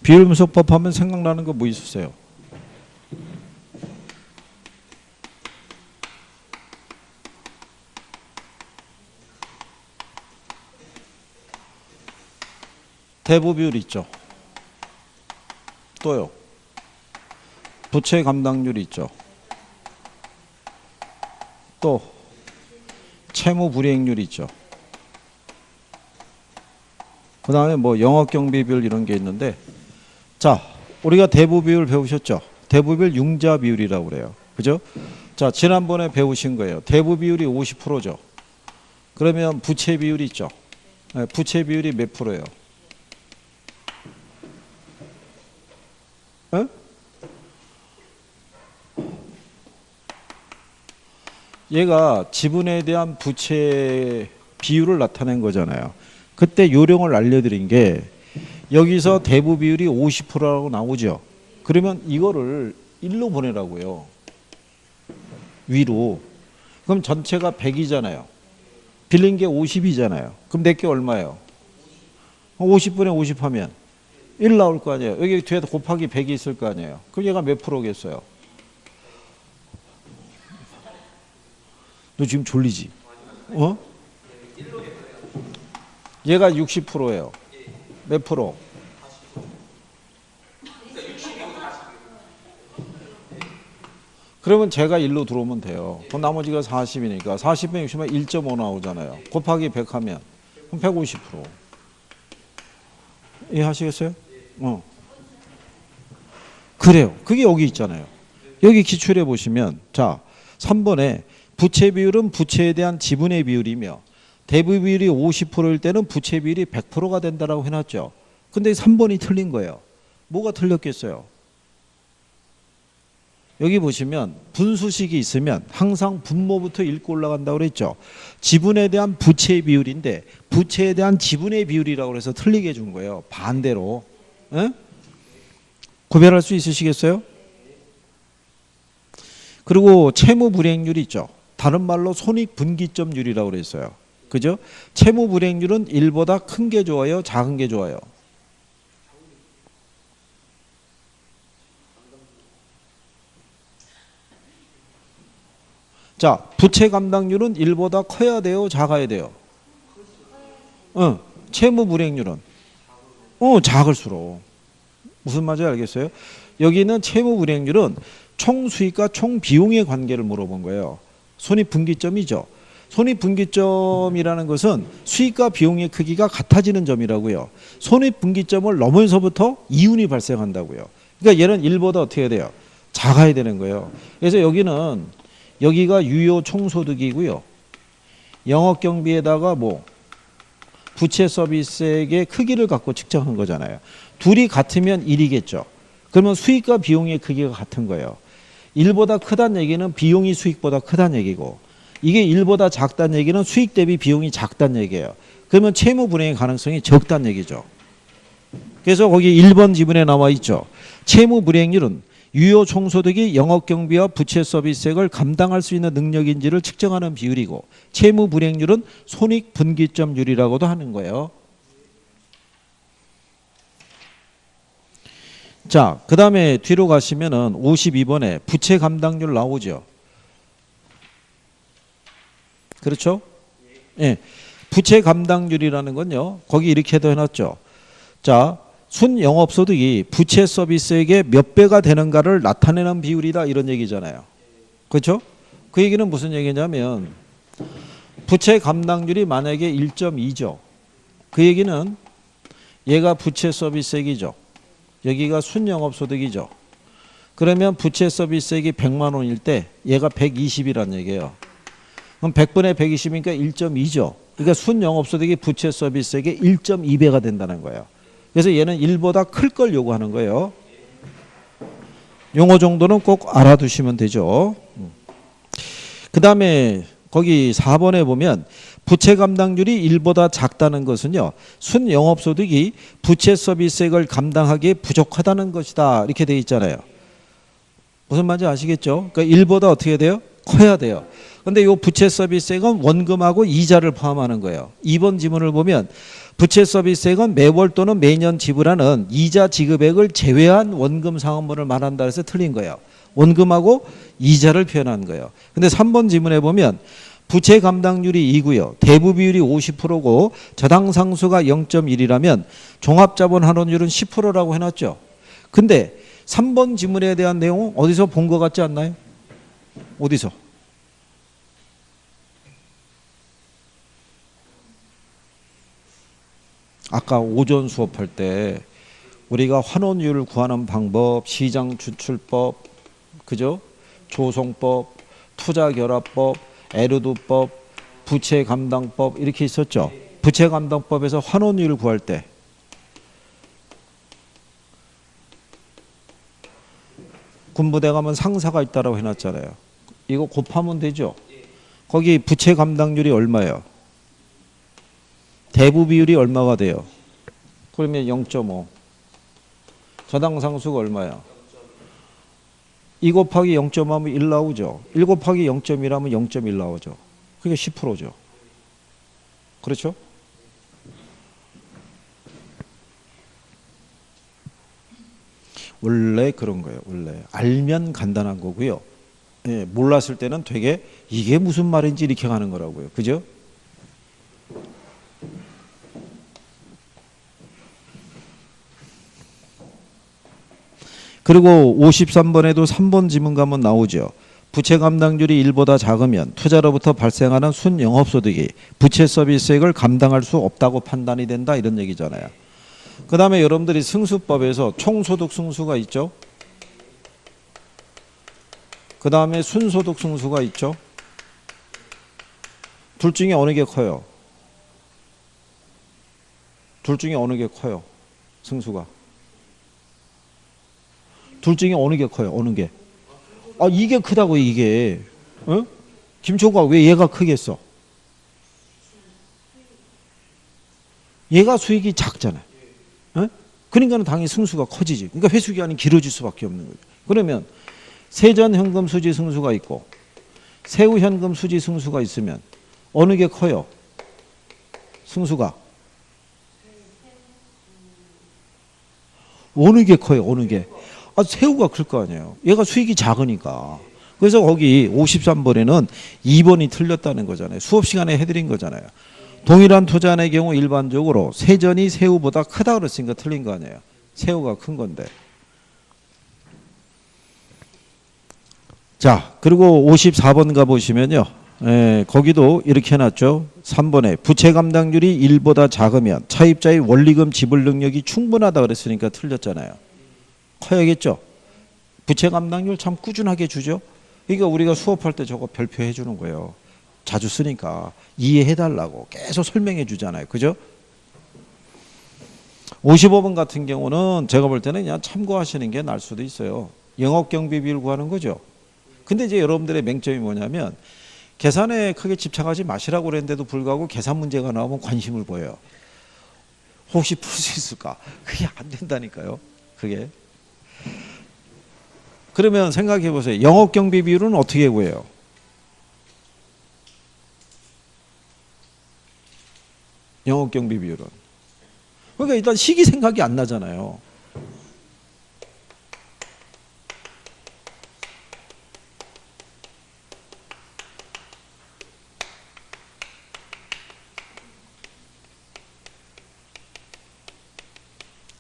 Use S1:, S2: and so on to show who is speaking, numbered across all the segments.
S1: 비율 분석법 하면 생각나는 거 뭐 있으세요? 대부 비율 있죠. 또요. 부채 감당률 있죠. 또 채무 불이행률 있죠. 그 다음에 뭐 영업경비 비율 이런 게 있는데, 자, 우리가 대부 비율 배우셨죠? 대부 비율 융자 비율이라고 그래요. 그죠? 자, 지난번에 배우신 거예요. 대부 비율이 50%죠. 그러면 부채 비율이 있죠. 네, 부채 비율이 몇 프로예요? 에? 얘가 지분에 대한 부채 비율을 나타낸 거잖아요. 그때 요령을 알려드린 게 여기서 대부 비율이 50%라고 나오죠. 그러면 이거를 1로 보내라고요. 위로. 그럼 전체가 100이잖아요. 빌린 게 50이잖아요. 그럼 내게 얼마예요? 50분의 50 하면 1 나올 거 아니에요. 여기 뒤에 곱하기 100이 있을 거 아니에요. 그럼 얘가 몇 프로겠어요? 너 지금 졸리지? 어? 얘가 60%예요. 몇 프로? 그러면 제가 1로 들어오면 돼요. 그럼 나머지가 40이니까 40에 60면 1.5 나오잖아요. 곱하기 100 하면 그럼 150%. 이해하시겠어요? 그래요. 그게 여기 있잖아요. 여기 기출해 보시면, 자, 3번에 부채 비율은 부채에 대한 지분의 비율이며 대부 비율이 50%일 때는 부채 비율이 100%가 된다라고 해놨죠. 근데 3번이 틀린 거예요. 뭐가 틀렸겠어요? 여기 보시면 분수식이 있으면 항상 분모부터 읽고 올라간다고 그랬죠. 지분에 대한 부채의 비율인데 부채에 대한 지분의 비율이라고 해서 틀리게 준 거예요. 반대로. 에? 구별할 수 있으시겠어요? 그리고 채무 불이행률이 있죠. 다른 말로 손익분기점률이라고 그랬어요. 그죠? 채무 불이행률은 1보다 큰 게 좋아요? 작은 게 좋아요? 자, 부채 감당률은 1보다 커야 돼요? 작아야 돼요? 채무 불이행률은? 작을수록. 무슨 말인지 알겠어요? 여기는 채무 불이행률은 총 수익과 총 비용의 관계를 물어본 거예요. 손익분기점이죠. 손익분기점이라는 것은 수익과 비용의 크기가 같아지는 점이라고요. 손익분기점을 넘어서부터 이윤이 발생한다고요. 그러니까 얘는 1보다 어떻게 해야 돼요? 작아야 되는 거예요. 그래서 여기가 유효 총소득이고요. 영업경비에다가 뭐 부채 서비스액의 크기를 갖고 측정한 거잖아요. 둘이 같으면 1이겠죠. 그러면 수익과 비용의 크기가 같은 거예요. 1보다 크다는 얘기는 비용이 수익보다 크다는 얘기고, 이게 1보다 작다는 얘기는 수익 대비 비용이 작다는 얘기예요. 그러면 채무 불이행의 가능성이 적다는 얘기죠. 그래서 거기 1번 지문에 나와 있죠. 채무 불이행률은 유효 총소득이 영업경비와 부채 서비스액을 감당할 수 있는 능력인지를 측정하는 비율이고, 채무 불이행률은 손익분기점률이라고도 하는 거예요. 자, 그 다음에 뒤로 가시면은 52번에 부채 감당률 나오죠. 그렇죠? 예. 부채 감당률이라는 건요, 거기 이렇게도 해놨죠. 자, 순영업소득이 부채 서비스액의 몇 배가 되는가를 나타내는 비율이다, 이런 얘기잖아요. 그렇죠? 그 얘기는 무슨 얘기냐면 부채 감당률이 만약에 1.2죠. 그 얘기는 얘가 부채 서비스액이죠. 여기가 순영업소득이죠. 그러면 부채 서비스액이 100만 원일 때 얘가 120이란 얘기예요. 그럼 100분의 120이니까 1.2죠. 그러니까 순영업소득이 부채 서비스액의 1.2배가 된다는 거예요. 그래서 얘는 1보다 클 걸 요구하는 거예요. 용어 정도는 꼭 알아두시면 되죠. 그 다음에 거기 4번에 보면 부채 감당률이 1보다 작다는 것은요, 순영업소득이 부채 서비스액을 감당하기에 부족하다는 것이다, 이렇게 돼 있잖아요. 무슨 말인지 아시겠죠? 그러니까 1보다 어떻게 돼요? 커야 돼요. 근데 이 부채 서비스액은 원금하고 이자를 포함하는 거예요. 2번 지문을 보면 부채 서비스액은 매월 또는 매년 지불하는 이자 지급액을 제외한 원금 상환분을 말한다 해서 틀린 거예요. 원금하고 이자를 표현한 거예요. 근데 3번 지문에 보면 부채 감당률이 2고요. 대부 비율이 50%고 저당 상수가 0.1이라면 종합자본 환원율은 10%라고 해놨죠. 근데 3번 지문에 대한 내용은 어디서 본 것 같지 않나요? 어디서? 아까 오전 수업할 때 우리가 환원율을 구하는 방법, 시장추출법, 그죠? 조성법, 투자결합법, 에르두법, 부채감당법 이렇게 있었죠. 부채감당법에서 환원율을 구할 때 군부대 가면 상사가 있다라고 해놨잖아요. 이거 곱하면 되죠. 거기 부채감당률이 얼마예요? 대부 비율이 얼마가 돼요? 그러면 0.5. 저당상수가 얼마야? 2 곱하기 0.5하면 1 나오죠. 1 곱하기 0.1하면 0.1 나오죠. 그게 10%죠. 그렇죠? 원래 그런 거예요. 원래 알면 간단한 거고요. 예, 몰랐을 때는 되게 이게 무슨 말인지 이렇게 가는 거라고요. 그죠? 그리고 53번에도 3번 지문 가면 나오죠. 부채 감당률이 1보다 작으면 투자로부터 발생하는 순영업소득이 부채 서비스액을 감당할 수 없다고 판단이 된다 이런 얘기잖아요. 그 다음에 여러분들이 승수법에서 총소득 승수가 있죠. 그 다음에 순소득 승수가 있죠. 둘 중에 어느 게 커요? 둘 중에 어느 게 커요? 승수가. 둘 중에 어느 게 커요? 어느 게? 아, 이게 크다고 이게. 어? 김초가 왜 얘가 크겠어? 얘가 수익이 작잖아요. 어? 그러니까 당연히 승수가 커지지. 그러니까 회수기간이 길어질 수밖에 없는 거죠. 그러면 세전 현금 수지 승수가 있고 세후 현금 수지 승수가 있으면 어느 게 커요? 승수가. 어느 게 커요? 어느 게? 아, 세후가 클 거 아니에요. 얘가 수익이 작으니까. 그래서 거기 53번에는 2번이 틀렸다는 거잖아요. 수업 시간에 해드린 거잖아요. 동일한 투자의 경우 일반적으로 세전이 세후보다 크다 그랬으니까 틀린 거 아니에요. 세후가 큰 건데. 자, 그리고 54번 가보시면요. 거기도 이렇게 해놨죠. 3번에 부채 감당률이 1보다 작으면 차입자의 원리금 지불 능력이 충분하다 그랬으니까 틀렸잖아요. 커야겠죠. 부채 감당률 참 꾸준하게 주죠. 그러니까 우리가 수업할 때 저거 별표해 주는 거예요. 자주 쓰니까 이해해달라고 계속 설명해 주잖아요. 그죠? 55번 같은 경우는 제가 볼 때는 그냥 참고하시는 게 나을 수도 있어요. 영업경비 비율 구하는 거죠. 근데 이제 여러분들의 맹점이 뭐냐면 계산에 크게 집착하지 마시라고 그랬는데도 불구하고 계산 문제가 나오면 관심을 보여요. 혹시 풀 수 있을까? 그게 안 된다니까요. 그게. 그러면 생각해 보세요. 영업경비 비율은 어떻게 구해요? 영업경비 비율은. 그러니까 일단 시기 생각이 안 나잖아요.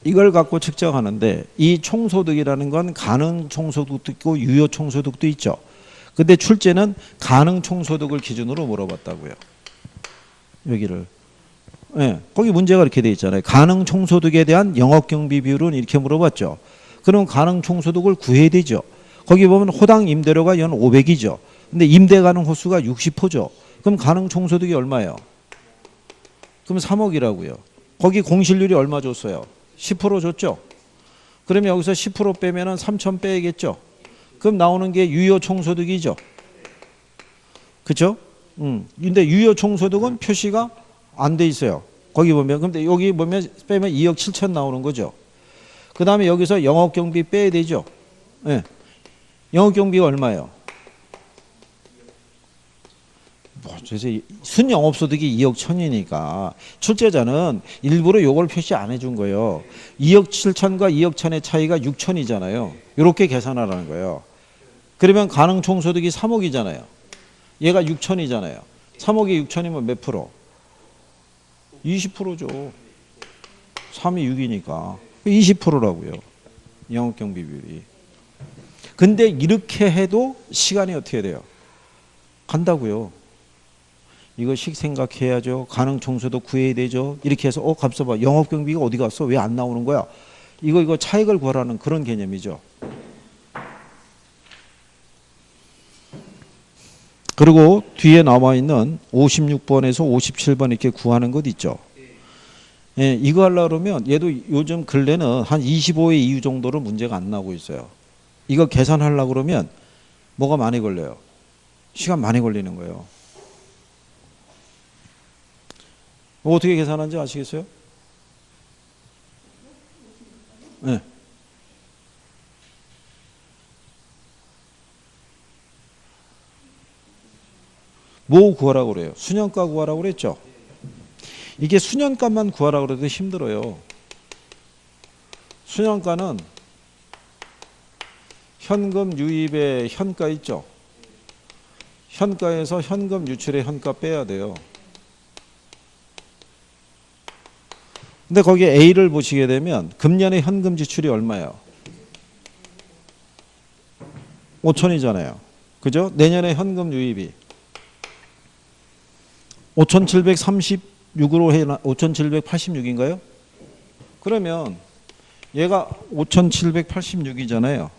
S1: 이걸 갖고 측정하는데 이 총소득이라는 건 가능 총소득도 있고 유효 총소득도 있죠. 근데 출제는 가능 총소득을 기준으로 물어봤다고요. 여기를. 네, 거기 문제가 이렇게 돼 있잖아요. 가능 총소득에 대한 영업경비 비율은 이렇게 물어봤죠. 그럼 가능 총소득을 구해야 되죠. 거기 보면 호당 임대료가 연 500이죠. 근데 임대 가능 호수가 60호죠. 그럼 가능 총소득이 얼마예요? 그럼 3억이라고요. 거기 공실률이 얼마 줬어요? 10% 줬죠. 그러면 여기서 10% 빼면은 3천 빼야겠죠. 그럼 나오는 게 유효 총소득이죠. 그렇죠? 근데 유효 총소득은 표시가 안 돼 있어요. 거기 보면. 근데 여기 보면 빼면 2억 7천 나오는 거죠. 그 다음에 여기서 영업경비 빼야 되죠. 네. 영업경비가 얼마예요? 그래서 순영업소득이 2억 1천이니까 출제자는 일부러 요걸 표시 안 해준 거예요. 2억 7천과 2억 1천의 차이가 6천이잖아요. 이렇게 계산하라는 거예요. 그러면 가능 총소득이 3억이잖아요. 얘가 6천이잖아요. 3억이 6천이면 몇 프로? 20%죠. 3이 6이니까 20%라고요. 영업경비 비율이. 근데 이렇게 해도 시간이 어떻게 돼요? 간다고요. 이거씩 생각해야죠. 가능 총소득 구해야 되죠. 이렇게 해서 값을 봐. 영업경비가 어디 갔어? 왜 안 나오는 거야? 이거 차익을 구하라는 그런 개념이죠. 그리고 뒤에 나와 있는 56번에서 57번 이렇게 구하는 것 있죠. 예, 이거 하려고 그러면 얘도 요즘 근래는 한 25회 이후 정도로 문제가 안 나오고 있어요. 이거 계산하려고 그러면 뭐가 많이 걸려요? 시간 많이 걸리는 거예요. 어떻게 계산하는지 아시겠어요? 네. 뭐 구하라고 그래요? 수년가 구하라고 그랬죠? 이게 수년가만 구하라고 그래도 힘들어요. 수년가는 현금 유입의 현가 있죠? 현가에서 현금 유출의 현가 빼야 돼요. 근데 거기에 A를 보시게 되면 금년의 현금 지출이 얼마예요? 5천이잖아요. 그죠? 내년에 현금 유입이 5,736으로 해나 5,786인가요? 그러면 얘가 5,786이잖아요.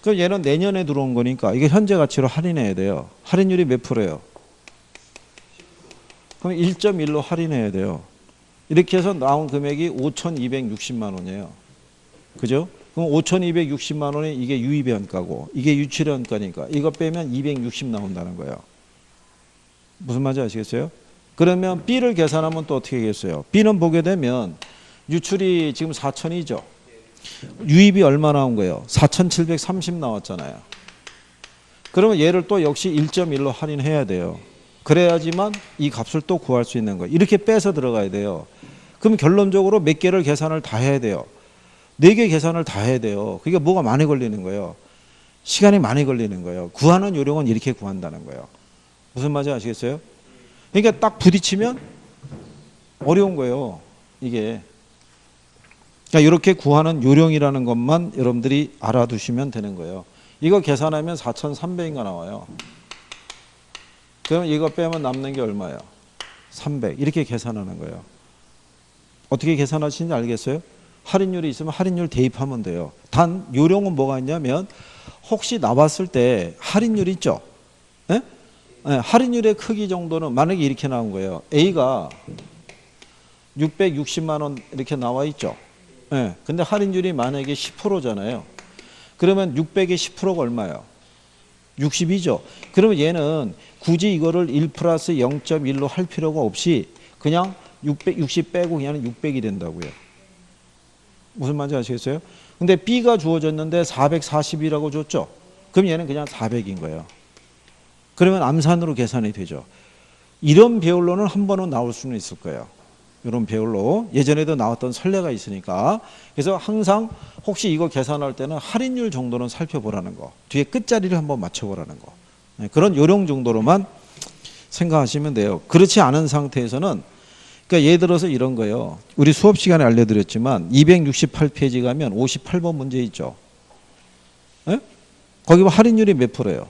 S1: 그럼 얘는 내년에 들어온 거니까 이게 현재 가치로 할인해야 돼요. 할인율이 몇 프로예요? 그럼 1.1로 할인해야 돼요. 이렇게 해서 나온 금액이 5,260만 원이에요. 그죠? 그럼 5,260만 원이 이게 유입의 현가고 이게 유출의 현가니까 이거 빼면 260 나온다는 거예요. 무슨 말인지 아시겠어요? 그러면 B를 계산하면 또 어떻게 하겠어요? B는 보게 되면 유출이 지금 4,000이죠. 유입이 얼마 나온 거예요? 4,730 나왔잖아요. 그러면 얘를 또 역시 1.1로 할인해야 돼요. 그래야지만 이 값을 또 구할 수 있는 거예요. 이렇게 빼서 들어가야 돼요. 그럼 결론적으로 몇 개를 계산을 다 해야 돼요? 4개 계산을 다 해야 돼요. 그게 뭐가 많이 걸리는 거예요? 시간이 많이 걸리는 거예요. 구하는 요령은 이렇게 구한다는 거예요. 무슨 말인지 아시겠어요? 그러니까 딱 부딪히면 어려운 거예요. 이게. 그러니까 이렇게 구하는 요령이라는 것만 여러분들이 알아두시면 되는 거예요. 이거 계산하면 4,300인가 나와요. 그럼 이거 빼면 남는 게 얼마예요? 300. 이렇게 계산하는 거예요. 어떻게 계산하시는지 알겠어요? 할인율이 있으면 할인율 대입하면 돼요. 단 요령은 뭐가 있냐면 혹시 나왔을 때 할인율 있죠? 네? 네, 할인율의 크기 정도는 만약에 이렇게 나온 거예요. A가 660만 원 이렇게 나와 있죠? 네, 근데 할인율이 만약에 10%잖아요. 그러면 600의 10%가 얼마예요? 60이죠. 그러면 얘는 굳이 이거를 1 플러스 0.1로 할 필요가 없이 그냥 660 빼고 그냥 600이 된다고요. 무슨 말인지 아시겠어요? 근데 B가 주어졌는데 440이라고 줬죠. 그럼 얘는 그냥 400인 거예요. 그러면 암산으로 계산이 되죠. 이런 배열로는 한 번은 나올 수는 있을 거예요. 이런 배열로 예전에도 나왔던 선례가 있으니까. 그래서 항상 혹시 이거 계산할 때는 할인율 정도는 살펴보라는 거, 뒤에 끝자리를 한번 맞춰보라는 거, 그런 요령 정도로만 생각하시면 돼요. 그렇지 않은 상태에서는, 그러니까 예를 들어서 이런 거예요. 우리 수업 시간에 알려드렸지만 268페이지 가면 58번 문제 있죠. 네? 거기 할인율이 몇 프로예요?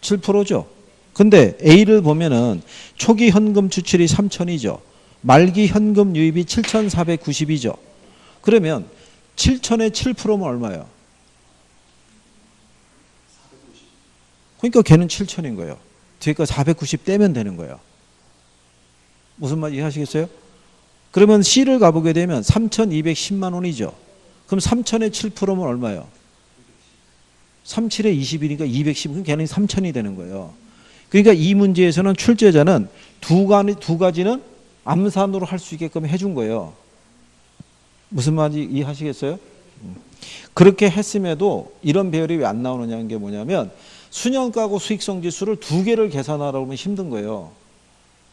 S1: 7%죠. 근데 A를 보면은 초기 현금 추출이 3,000이죠. 말기 현금 유입이 7,490이죠. 그러면 7,000의 7%면 얼마예요? 그러니까 걔는 7,000인 거예요. 그러니까 490 떼면 되는 거예요. 무슨 말인지 이해하시겠어요? 그러면 C를 가보게 되면 3,210만 원이죠. 그럼 3,000의 7%면 얼마예요? 37에 20이니까 210, 그럼 걔는 3,000이 되는 거예요. 그러니까 이 문제에서는 출제자는 두 가지는 암산으로 할 수 있게끔 해준 거예요. 무슨 말인지 이해하시겠어요? 그렇게 했음에도 이런 배열이 왜 안 나오느냐는 게 뭐냐면 순현가하고 수익성 지수를 두 개를 계산하라고 하면 힘든 거예요.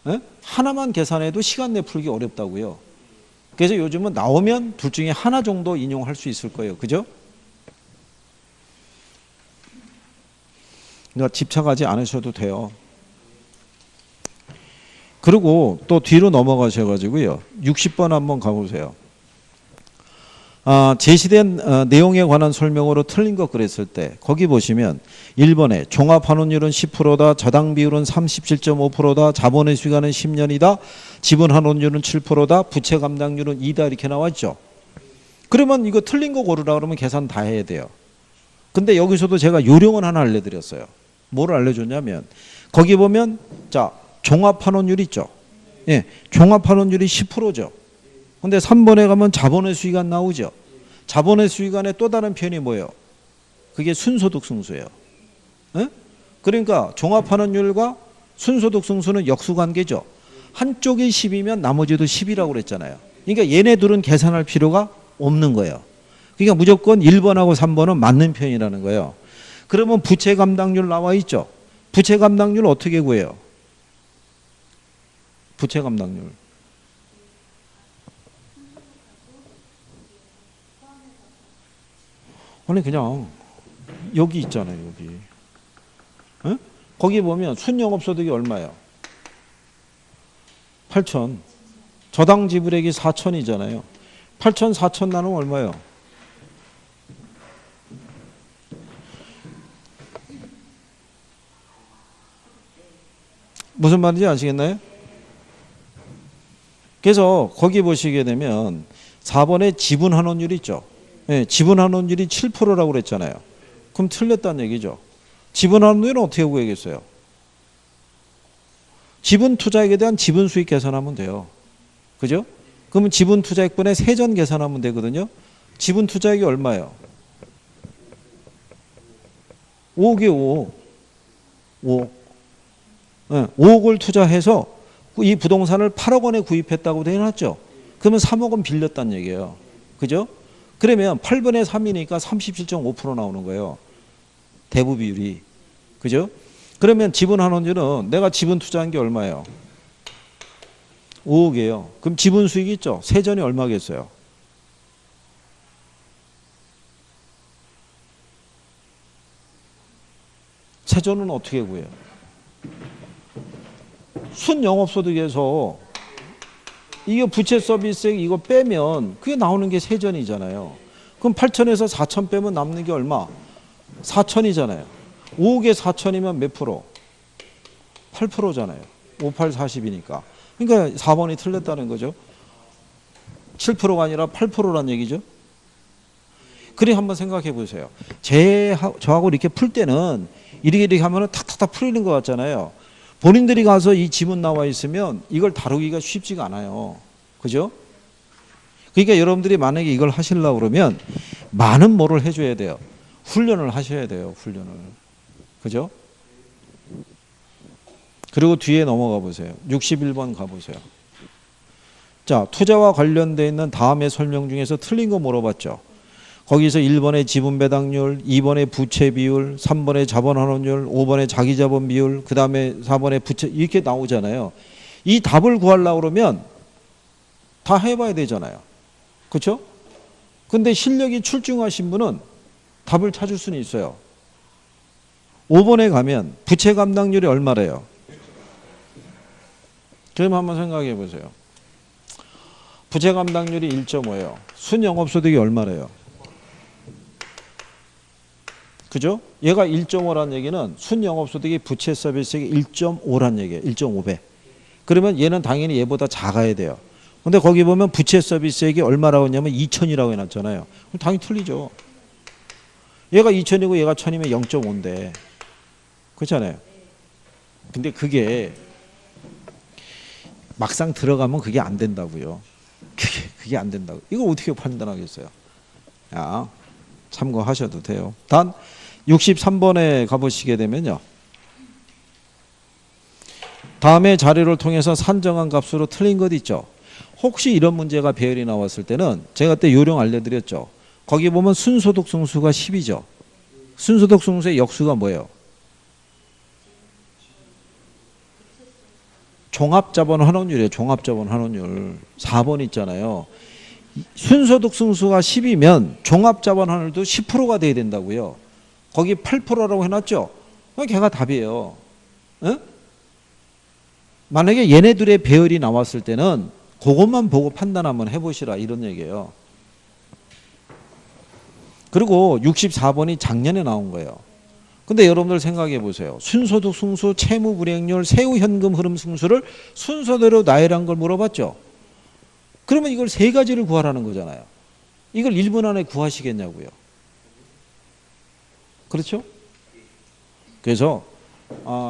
S1: 예? 하나만 계산해도 시간 내 풀기 어렵다고요. 그래서 요즘은 나오면 둘 중에 하나 정도 인용할 수 있을 거예요. 그죠? 그러니까 집착하지 않으셔도 돼요. 그리고 또 뒤로 넘어가셔가지고요. 60번 한번 가보세요. 제시된 내용에 관한 설명으로 틀린 것 그랬을 때 거기 보시면 1번에 종합환원율은 10%다. 저당 비율은 37.5%다. 자본의 수익은 10년이다. 지분환원율은 7%다. 부채 감당률은 2다. 이렇게 나왔죠. 그러면 이거 틀린 거 고르라 그러면 계산 다 해야 돼요. 근데 여기서도 제가 요령을 하나 알려드렸어요. 뭐를 알려줬냐면 거기 보면 자 종합환원율 있죠. 예, 종합환원율이 10%죠. 근데 3번에 가면 자본의 수익안 나오죠. 자본의 수익안의 또 다른 표현이 뭐예요? 그게 순소득 승수예요. 예? 그러니까 종합환원율과 순소득 승수는 역수관계죠. 한쪽이 10이면 나머지도 10이라고 그랬잖아요. 그러니까 얘네들은 계산할 필요가 없는 거예요. 그러니까 무조건 1번하고 3번은 맞는 표현이라는 거예요. 그러면 부채 감당률 나와 있죠. 부채 감당률 어떻게 구해요? 부채 감당률. 아니 그냥 여기 있잖아요. 여기. 에? 거기 보면 순영업소득이 얼마예요? 8천. 저당 지불액이 4천이잖아요. 8천 4천 나누면 얼마예요? 무슨 말인지 아시겠나요? 그래서 거기 보시게 되면 4번에 지분환원율 있죠. 예, 지분환원율이 7%라고 그랬잖아요. 그럼 틀렸다는 얘기죠. 지분환원율은 어떻게 구해야겠어요? 지분투자액에 대한 지분수익 계산하면 돼요. 그죠? 그러면 지분투자액분의 세전 계산하면 되거든요. 지분투자액이 얼마예요? 5억이요. 5억. 5억. 네, 5억을 투자해서 이 부동산을 8억 원에 구입했다고 되어 놨죠. 그러면 3억 원 빌렸다는 얘기예요. 그죠? 그러면 8분의 3이니까 37.5% 나오는 거예요. 대부 비율이. 그죠? 그러면 지분환원율은 내가 지분 투자한 게 얼마예요? 5억이에요. 그럼 지분 수익이 있죠? 세전이 얼마겠어요? 세전은 어떻게 구해요? 순영업소득에서 이게 부채 서비스액 이거 빼면 그게 나오는 게 세전이잖아요. 그럼 8천에서 4천 빼면 남는 게 얼마? 4천이잖아요. 5억에 4천이면 몇 프로? 8%잖아요. 5, 8, 40이니까. 그러니까 4번이 틀렸다는 거죠. 7%가 아니라 8%란 얘기죠. 그래 한번 생각해 보세요. 저하고 이렇게 풀 때는 이렇게 하면 탁탁탁 풀리는 것 같잖아요. 본인들이 가서 이 지문 나와 있으면 이걸 다루기가 쉽지가 않아요. 그죠? 그러니까 여러분들이 만약에 이걸 하시려고 그러면 많은 뭐를 해줘야 돼요. 훈련을 하셔야 돼요. 훈련을. 그죠? 그리고 뒤에 넘어가 보세요. 61번 가보세요. 자, 투자와 관련되어 있는 다음의 설명 중에서 틀린 거 물어봤죠. 거기서 1번의 지분 배당률, 2번의 부채 비율, 3번의 자본환원율, 5번의 자기자본 비율, 그 다음에 4번의 부채 이렇게 나오잖아요. 이 답을 구하려고 그러면 다 해봐야 되잖아요. 그렇죠? 근데 실력이 출중하신 분은 답을 찾을 수는 있어요. 5번에 가면 부채 감당률이 얼마래요? 그럼 한번 생각해 보세요. 부채 감당률이 1.5예요. 순영업소득이 얼마래요? 그죠? 얘가 1.5란 얘기는 순영업소득이 부채 서비스액이 1.5란 얘기예요. 1.5배. 그러면 얘는 당연히 얘보다 작아야 돼요. 근데 거기 보면 부채 서비스액이 얼마라고 했냐면 2천이라고 해놨잖아요. 그럼 당연히 틀리죠. 얘가 2천이고 얘가 1,000이면 0.5인데. 그렇잖아요. 근데 그게 막상 들어가면 그게 안 된다고요. 그게 안 된다고. 이걸 어떻게 판단하겠어요? 야, 참고하셔도 돼요. 단 63번에 가보시게 되면요. 다음에 자료를 통해서 산정한 값으로 틀린 것 있죠. 혹시 이런 문제가 배열이 나왔을 때는 제가 그때 요령 알려드렸죠. 거기 보면 순소득 승수가 10이죠. 순소득 승수의 역수가 뭐예요? 종합자본 환원율이에요. 종합자본 환원율. 4번 있잖아요. 순소득 승수가 10이면 종합자본 환원율도 10%가 돼야 된다고요. 거기 8%라고 해놨죠. 걔가 답이에요. 응? 만약에 얘네들의 배열이 나왔을 때는 그것만 보고 판단 한번 해보시라 이런 얘기예요. 그리고 64번이 작년에 나온 거예요. 근데 여러분들 생각해 보세요. 순소득 승수, 채무 불이행률, 세후 현금 흐름 승수를 순서대로 나열한 걸 물어봤죠. 그러면 이걸 세 가지를 구하라는 거잖아요. 이걸 1분 안에 구하시겠냐고요. 그렇죠? 그래서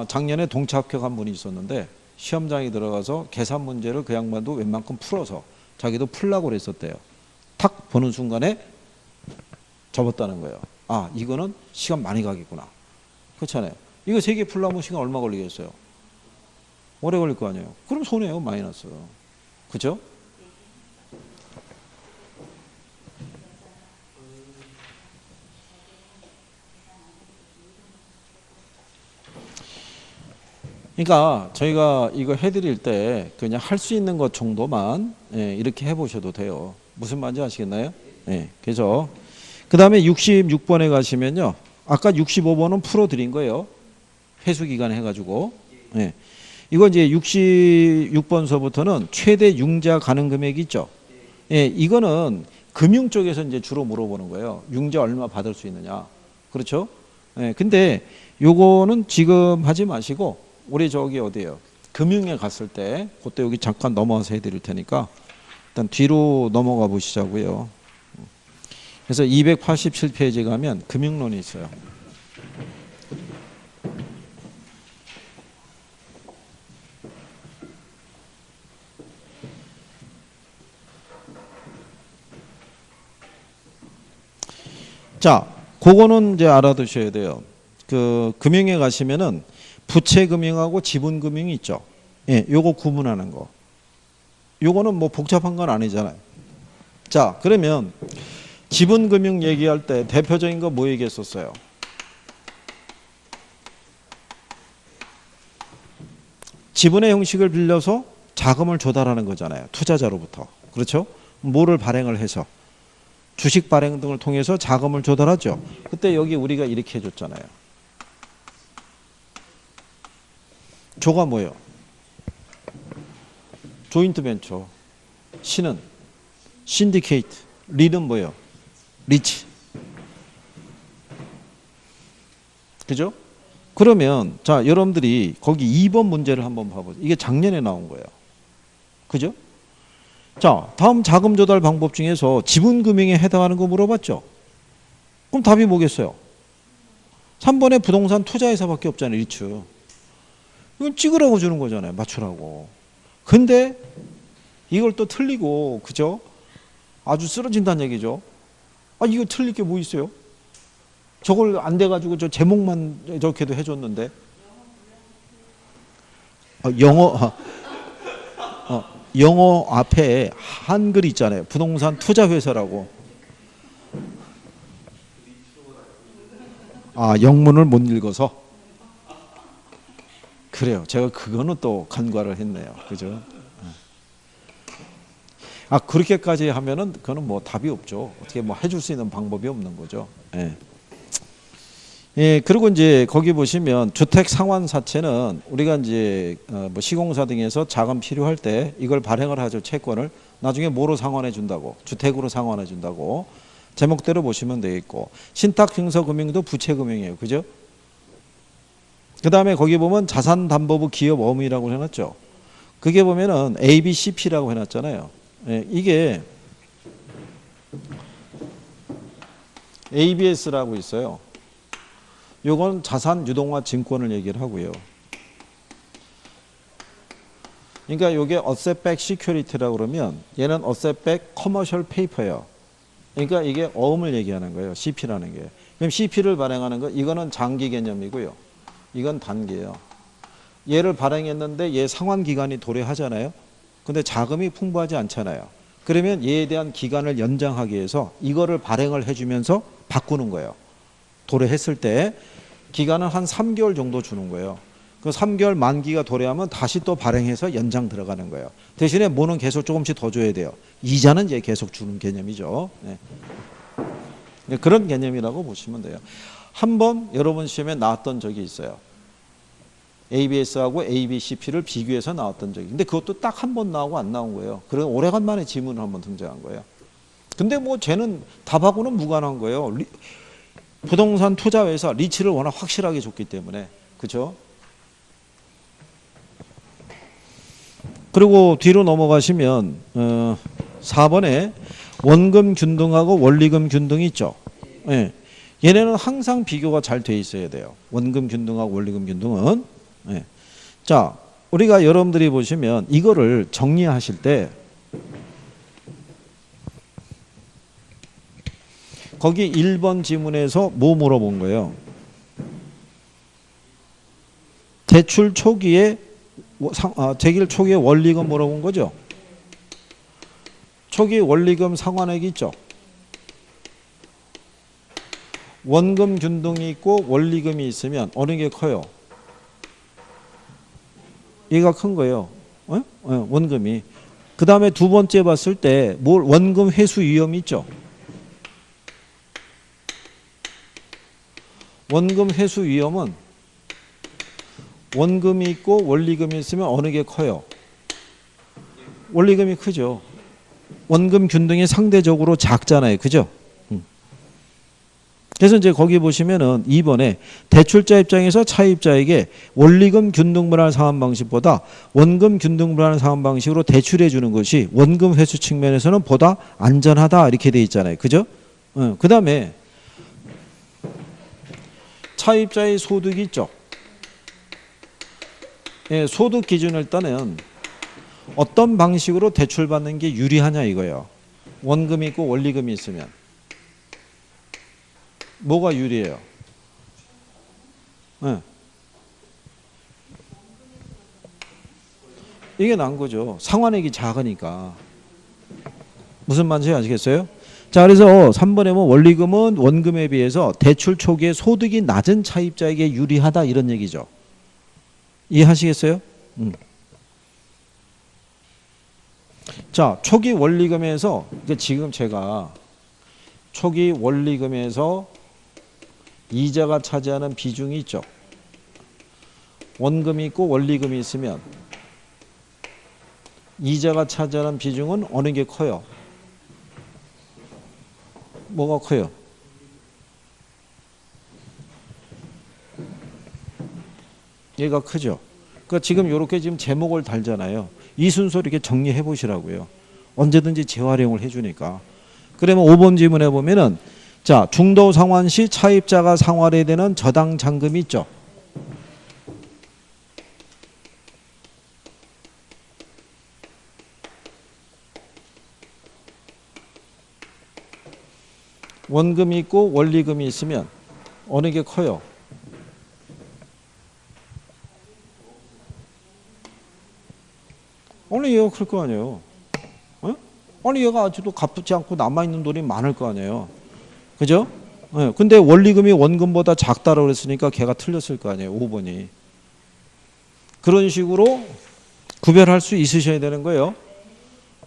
S1: 작년에 동차 합격한 분이 있었는데 시험장에 들어가서 계산 문제를 그 양반도 웬만큼 풀어서 자기도 풀라고 그랬었대요. 탁 보는 순간에 접었다는 거예요. 아, 이거는 시간 많이 가겠구나. 그렇잖아요. 이거 3개 풀려면 시간 얼마 걸리겠어요? 오래 걸릴 거 아니에요. 그럼 손해요. 마이너스. 그죠? 그러니까 저희가 이거 해드릴 때 그냥 할 수 있는 것 정도만 이렇게 해보셔도 돼요. 무슨 말인지 아시겠나요? 그래서 그 다음에 66번에 가시면요. 아까 65번은 풀어드린 거예요. 회수기간 해가지고. 이거 이제 66번서부터는 최대 융자 가능 금액이 있죠. 이거는 금융 쪽에서 이제 주로 물어보는 거예요. 융자 얼마 받을 수 있느냐. 그렇죠? 근데 요거는 지금 하지 마시고 우리 저기 어디에요? 금융에 갔을 때 그때 여기 잠깐 넘어와서 해드릴 테니까 일단 뒤로 넘어가 보시자고요. 그래서 287페이지 가면 금융론이 있어요. 자, 그거는 이제 알아두셔야 돼요. 그 금융에 가시면은 부채금융하고 지분금융이 있죠. 요거 구분하는 거. 요거는 뭐 복잡한 건 아니잖아요. 자, 그러면 지분금융 얘기할 때 대표적인 거 뭐 얘기했었어요? 지분의 형식을 빌려서 자금을 조달하는 거잖아요. 투자자로부터. 그렇죠? 뭐를 발행을 해서. 주식 발행 등을 통해서 자금을 조달하죠. 그때 여기 우리가 이렇게 해줬잖아요. 조가 뭐예요? 조인트 벤처. 신은 신디케이트. 리는 뭐예요? 리치. 그죠? 그러면 자 여러분들이 거기 2번 문제를 한번 봐보세요. 이게 작년에 나온 거예요. 그죠? 자 다음 자금 조달 방법 중에서 지분금융에 해당하는 거 물어봤죠? 그럼 답이 뭐겠어요? 3번에 부동산 투자회사밖에 없잖아요. 리츠. 이건 찍으라고 주는 거잖아요. 맞추라고. 근데 이걸 또 틀리고 그죠? 아주 쓰러진다는 얘기죠. 아 이거 틀릴 게 뭐 있어요? 저걸 안 돼가지고 저 제목만 저렇게도 해줬는데 영어 앞에 한글 있잖아요. 부동산 투자회사라고. 아 영문을 못 읽어서 그래요. 제가 그거는 또 간과를 했네요. 그죠? 아 그렇게까지 하면은 그거는 뭐 답이 없죠. 어떻게 뭐 해줄 수 있는 방법이 없는 거죠. 그리고 이제 거기 보시면 주택 상환사채는 우리가 이제 뭐 시공사 등에서 자금 필요할 때 이걸 발행을 하죠. 채권을 나중에 뭐로 상환해 준다고? 주택으로 상환해 준다고. 제목대로 보시면 되겠고 신탁증서금융도 부채금융이에요. 그죠? 그 다음에 거기 보면 자산담보부 기업 어음이라고 해놨죠. 그게 보면은 ABCP라고 해놨잖아요. 이게 ABS라고 있어요. 요건 자산 유동화 증권을 얘기를 하고요. 그러니까 요게 Asset Backed Security라고 그러면 얘는 Asset Backed Commercial Paper예요. 그러니까 이게 어음을 얘기하는 거예요. CP라는 게. 그럼 CP를 발행하는 거 이거는 장기 개념이고요. 이건 단기예요. 얘를 발행했는데 얘 상환 기간이 도래하잖아요. 근데 자금이 풍부하지 않잖아요. 그러면 얘에 대한 기간을 연장하기 위해서 이거를 발행을 해주면서 바꾸는 거예요. 도래했을 때 기간은 한 3개월 정도 주는 거예요. 그 3개월 만기가 도래하면 다시 또 발행해서 연장 들어가는 거예요. 대신에 뭐는 계속 조금씩 더 줘야 돼요. 이자는 이제 계속 주는 개념이죠. 네. 네, 그런 개념이라고 보시면 돼요. 한번 여러분 시험에 나왔던 적이 있어요. ABS하고 ABCP를 비교해서 나왔던 적이. 근데 그것도 딱 한 번 나오고 안 나온 거예요. 그런 오래간만에 지문을 한번 등장한 거예요. 근데 뭐 쟤는 답하고는 무관한 거예요. 부동산 투자회사 리츠를 워낙 확실하게 줬기 때문에. 그죠? 그리고 뒤로 넘어가시면 4번에 원금 균등하고 원리금 균등이 있죠. 예. 얘네는 항상 비교가 잘 돼 있어야 돼요. 원금 균등하고 원리금 균등은. 예. 자, 우리가 여러분들이 보시면 이거를 정리하실 때 거기 1번 지문에서 뭐 물어본 거예요? 대출 초기에 제길 초기에 원리금 물어본 거죠. 초기 원리금 상환액이 있죠. 원금 균등이 있고 원리금이 있으면 어느 게 커요? 얘가 큰 거예요. 원금이. 그 다음에 두 번째 봤을 때 원금 회수 위험이 있죠. 원금 회수 위험은 원금이 있고 원리금이 있으면 어느 게 커요? 원리금이 크죠. 원금 균등이 상대적으로 작잖아요. 그죠? 그래서 이제 거기 보시면은 2번에 대출자 입장에서 차입자에게 원리금 균등분할 상환 방식보다 원금 균등분할 상환 방식으로 대출해 주는 것이 원금 회수 측면에서는 보다 안전하다 이렇게 돼 있잖아요. 그죠? 그 다음에 차입자의 소득이 있죠. 예, 소득 기준을 따는 어떤 방식으로 대출받는 게 유리하냐 이거예요. 원금이 있고 원리금이 있으면. 뭐가 유리해요? 네. 이게 난 거죠. 상환액이 작으니까. 무슨 말인지 아시겠어요? 자, 그래서 3번에 뭐 원리금은 원금에 비해서 대출 초기에 소득이 낮은 차입자에게 유리하다 이런 얘기죠. 이해하시겠어요? 자, 초기 원리금에서 지금 제가 초기 원리금에서 이자가 차지하는 비중이 있죠. 원금이 있고 원리금이 있으면 이자가 차지하는 비중은 어느 게 커요? 뭐가 커요? 얘가 크죠. 그러니까 지금 이렇게 지금 제목을 달잖아요. 이 순서 이렇게 정리해 보시라고요. 언제든지 재활용을 해주니까. 그러면 5번 지문에 보면은 자, 중도 상환 시 차입자가 상환해야 되는 저당 잔금이 있죠. 원금이 있고 원리금이 있으면 어느 게 커요? 아니 얘가 클 거 아니에요. 아니 얘가 아직도 갚지 않고 남아있는 돈이 많을 거 아니에요. 그죠? 근데 원리금이 원금보다 작다라고 그랬으니까 걔가 틀렸을 거 아니에요. 5번이. 그런 식으로 구별할 수 있으셔야 되는 거예요.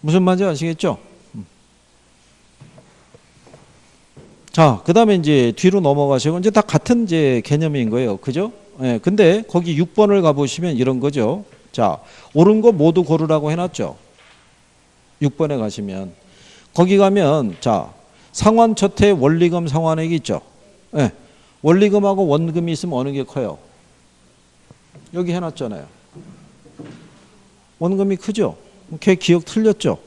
S1: 무슨 말인지 아시겠죠? 자, 그 다음에 이제 뒤로 넘어가시고 이제 다 같은 이제 개념인 거예요. 그죠? 근데 거기 6번을 가보시면 이런 거죠. 자, 옳은 거 모두 고르라고 해놨죠. 6번에 가시면 거기 가면 자, 상환 첫해 원리금 상환액이 있죠. 원리금하고 원금이 있으면 어느 게 커요? 여기 해놨잖아요. 원금이 크죠. 걔 기억 틀렸죠.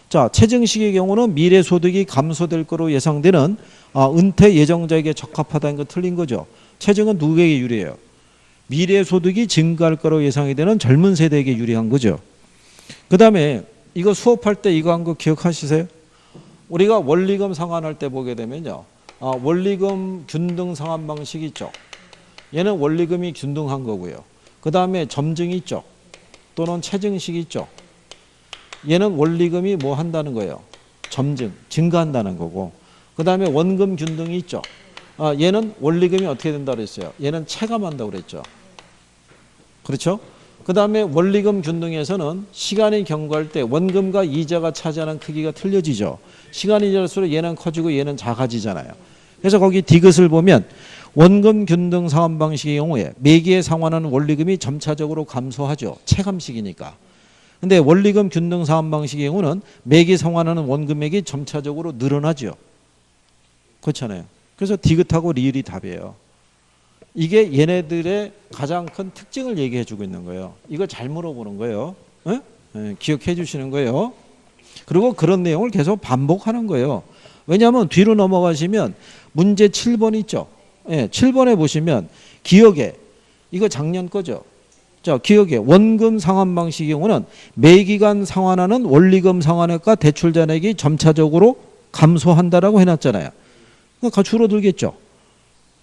S1: 자, 체증식의 경우는 미래 소득이 감소될 거로 예상되는 은퇴 예정자에게 적합하다는 거 틀린 거죠. 체증은 누구에게 유리해요? 미래 소득이 증가할 거로 예상이 되는 젊은 세대에게 유리한 거죠. 그 다음에 이거 수업할 때 이거 한 거 기억하시세요? 우리가 원리금 상환할 때 보게 되면요. 원리금 균등 상환 방식이 있죠. 얘는 원리금이 균등한 거고요. 그 다음에 점증이 있죠. 또는 체증식이 있죠. 얘는 원리금이 뭐 한다는 거예요? 점증, 증가한다는 거고. 그 다음에 원금 균등이 있죠. 얘는 원리금이 어떻게 된다고 그랬어요? 얘는 체감한다고 그랬죠. 그렇죠? 그 다음에 원리금 균등에서는 시간이 경과할 때 원금과 이자가 차지하는 크기가 틀려지죠. 시간이 지날수록 얘는 커지고 얘는 작아지잖아요. 그래서 거기 디귿을 보면 원금 균등 상환 방식의 경우에 매기에 상환하는 원리금이 점차적으로 감소하죠. 체감식이니까. 근데 원리금 균등 상환 방식의 경우는 매기 상환하는 원금액이 점차적으로 늘어나죠. 그렇잖아요. 그래서 디귿하고 리을이 답이에요. 이게 얘네들의 가장 큰 특징을 얘기해 주고 있는 거예요. 이거 잘 물어보는 거예요. 기억해 주시는 거예요. 그리고 그런 내용을 계속 반복하는 거예요. 왜냐하면 뒤로 넘어가시면 문제 7번 있죠. 7번에 보시면 기억에, 이거 작년 거죠. 자, 기억에 원금 상환 방식의 경우는 매기간 상환하는 원리금 상환액과 대출 잔액이 점차적으로 감소한다라고 해놨잖아요. 그러니까 줄어들겠죠.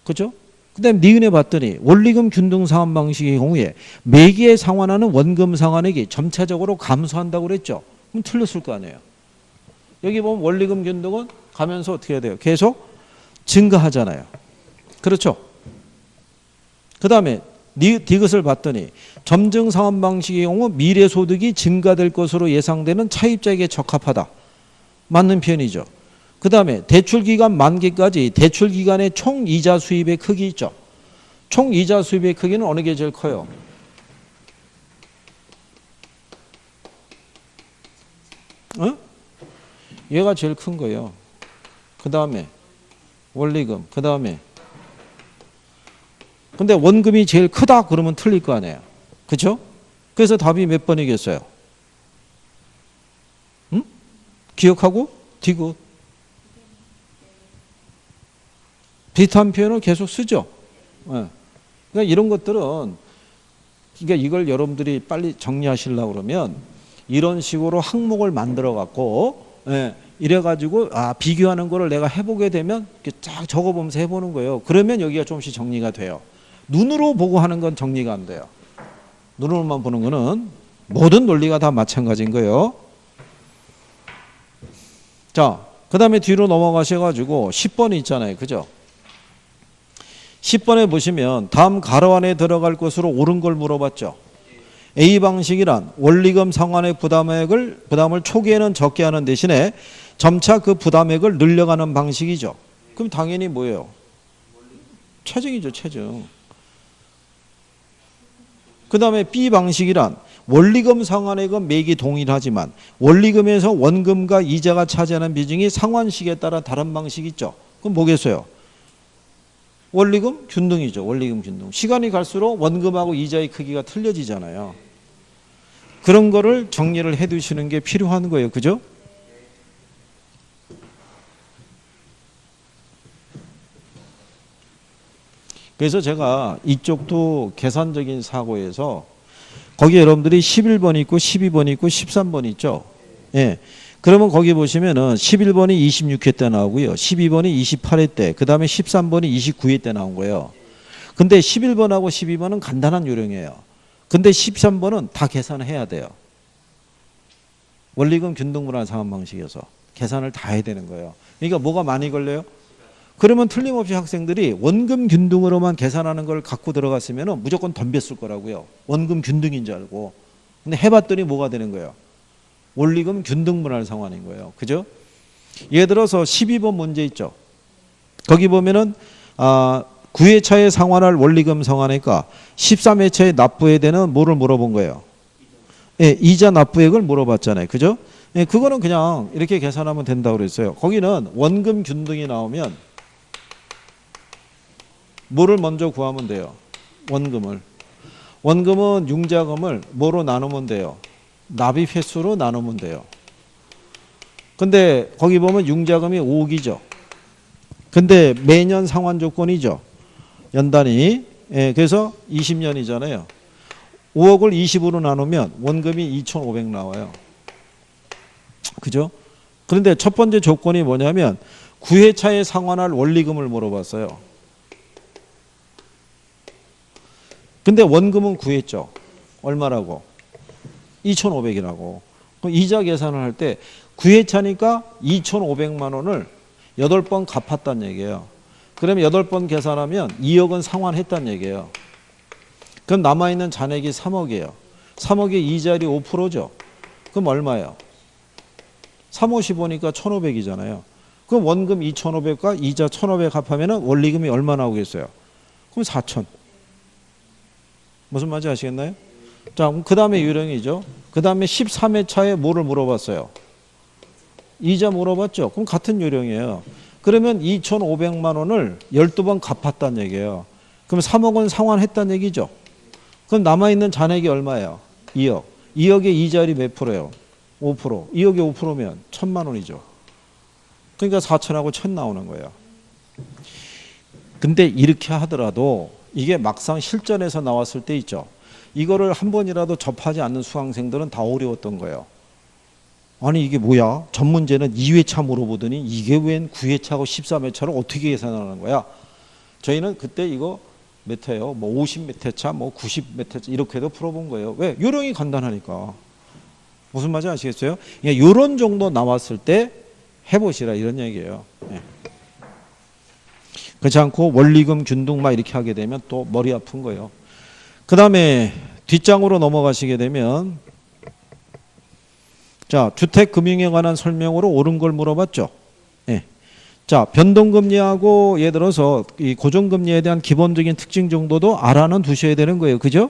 S1: 그렇죠? 그 다음에 니은에 봤더니 원리금 균등 상환 방식의 경우에 매기에 상환하는 원금 상환액이 점차적으로 감소한다고 그랬죠. 그럼 틀렸을 거 아니에요. 여기 보면 원리금 균등은 가면서 어떻게 해야 돼요? 계속 증가하잖아요. 그렇죠? 그 다음에 디귿을 봤더니 점증 상환 방식의 경우 미래 소득이 증가될 것으로 예상되는 차입자에게 적합하다. 맞는 표현이죠. 그 다음에 대출기간 만기까지 대출기간의 총 이자 수입의 크기 있죠. 총 이자 수입의 크기는 어느 게 제일 커요? 얘가 제일 큰 거예요. 그 다음에 원리금, 그 다음에 근데 원금이 제일 크다 그러면 틀릴 거 아니에요. 그렇죠? 그래서 답이 몇 번이겠어요? 기억하고 디귿. 비슷한 표현을 계속 쓰죠. 그러니까 이런 것들은, 그러니까 이걸 여러분들이 빨리 정리하시려고 그러면 이런 식으로 항목을 만들어 갖고 이래가지고 비교하는 거를 내가 해보게 되면 쫙 적어보면서 해보는 거예요. 그러면 여기가 조금씩 정리가 돼요. 눈으로 보고 하는 건 정리가 안 돼요. 눈으로만 보는 거는 모든 논리가 다 마찬가지인 거예요. 자, 그 다음에 뒤로 넘어가셔가지고 10번이 있잖아요. 그죠? 10번에 보시면 다음 가로 안에 들어갈 것으로 옳은 걸 물어봤죠. A 방식이란 원리금 상환액 부담을 초기에는 적게 하는 대신에 점차 그 부담액을 늘려가는 방식이죠. 그럼 당연히 뭐예요? 체증이죠, 체증. 그 다음에 B 방식이란 원리금 상환액은 매기 동일하지만 원리금에서 원금과 이자가 차지하는 비중이 상환식에 따라 다른 방식이 있죠. 그럼 뭐겠어요? 원리금 균등이죠. 원리금 균등. 시간이 갈수록 원금하고 이자의 크기가 틀려지잖아요. 그런 거를 정리를 해 두시는 게 필요한 거예요. 그죠? 그래서 제가 이쪽도 계산적인 사고에서 거기 여러분들이 11번 있고 12번 있고 13번 있죠. 예. 그러면 거기 보시면은 11번이 26회 때 나오고요. 12번이 28회 때, 그 다음에 13번이 29회 때 나온 거예요. 근데 11번하고 12번은 간단한 요령이에요. 근데 13번은 다 계산을 해야 돼요. 원리금 균등분할 상환 방식이어서 계산을 다 해야 되는 거예요. 그러니까 뭐가 많이 걸려요? 그러면 틀림없이 학생들이 원금 균등으로만 계산하는 걸 갖고 들어갔으면 무조건 덤볐을 거라고요. 원금 균등인 줄 알고. 근데 해봤더니 뭐가 되는 거예요? 원리금 균등분할 상환인 거예요. 그죠? 예를 들어서 12번 문제 있죠. 거기 보면은 9회차에 상환할 원리금 상환액과 13회차에 납부해야 되는 뭐를 물어본 거예요? 예, 이자 납부액을 물어봤잖아요. 그죠? 예, 그거는 그냥 이렇게 계산하면 된다고 그랬어요. 거기는 원금 균등이 나오면 뭐를 먼저 구하면 돼요? 원금을. 원금은 융자금을 뭐로 나누면 돼요? 납입 횟수로 나누면 돼요. 근데 거기 보면 융자금이 5억이죠. 근데 매년 상환 조건이죠. 연단위. 예, 그래서 20년이잖아요. 5억을 20으로 나누면 원금이 2,500 나와요. 그죠? 그런데 첫 번째 조건이 뭐냐면 9회차에 상환할 원리금을 물어봤어요. 근데 원금은 구했죠. 얼마라고? 2,500이라고. 그럼 이자 계산을 할 때 9회차니까 2,500만 원을 8번 갚았다는 얘기예요. 그러면 8번 계산하면 2억은 상환했다는 얘기예요. 그럼 남아있는 잔액이 3억이에요. 3억의 이자율이 5%죠. 그럼 얼마예요? 355니까 1,500이잖아요. 그럼 원금 2,500과 이자 1,500 합하면 원리금이 얼마 나오겠어요? 그럼 4,000. 무슨 말인지 아시겠나요? 자, 그 다음에 유령이죠. 그 다음에 13회차에 뭐를 물어봤어요? 이자 물어봤죠. 그럼 같은 유령이에요. 그러면 2,500만 원을 12번 갚았다는 얘기예요. 그럼 3억 원 상환했다는 얘기죠. 그럼 남아있는 잔액이 얼마예요? 2억. 2억의 이자율이 몇 프로예요? 5%. 2억에 5%면 1,000만 원이죠. 그러니까 4천하고 1,000 나오는 거예요. 근데 이렇게 하더라도 이게 막상 실전에서 나왔을 때 있죠. 이거를 한 번이라도 접하지 않는 수강생들은 다 어려웠던 거예요. 아니 이게 뭐야? 전 문제는 2회차 물어보더니 이게 웬 9회차하고 13회차를 어떻게 계산하는 거야? 저희는 그때 이거 몇 회요? 뭐 50 몇 회차, 뭐 90 몇 회차 이렇게도 풀어본 거예요. 왜? 요령이 간단하니까. 무슨 말인지 아시겠어요? 그러니까 요런 정도 나왔을 때 해보시라 이런 얘기예요. 네. 그렇지 않고 원리금 균등 막 이렇게 하게 되면 또 머리 아픈 거예요. 그 다음에 뒷장으로 넘어가시게 되면 자, 주택금융에 관한 설명으로 옳은 걸 물어봤죠. 예. 자, 변동금리하고 예를 들어서 이 고정금리에 대한 기본적인 특징 정도도 알아는 두셔야 되는 거예요. 그죠?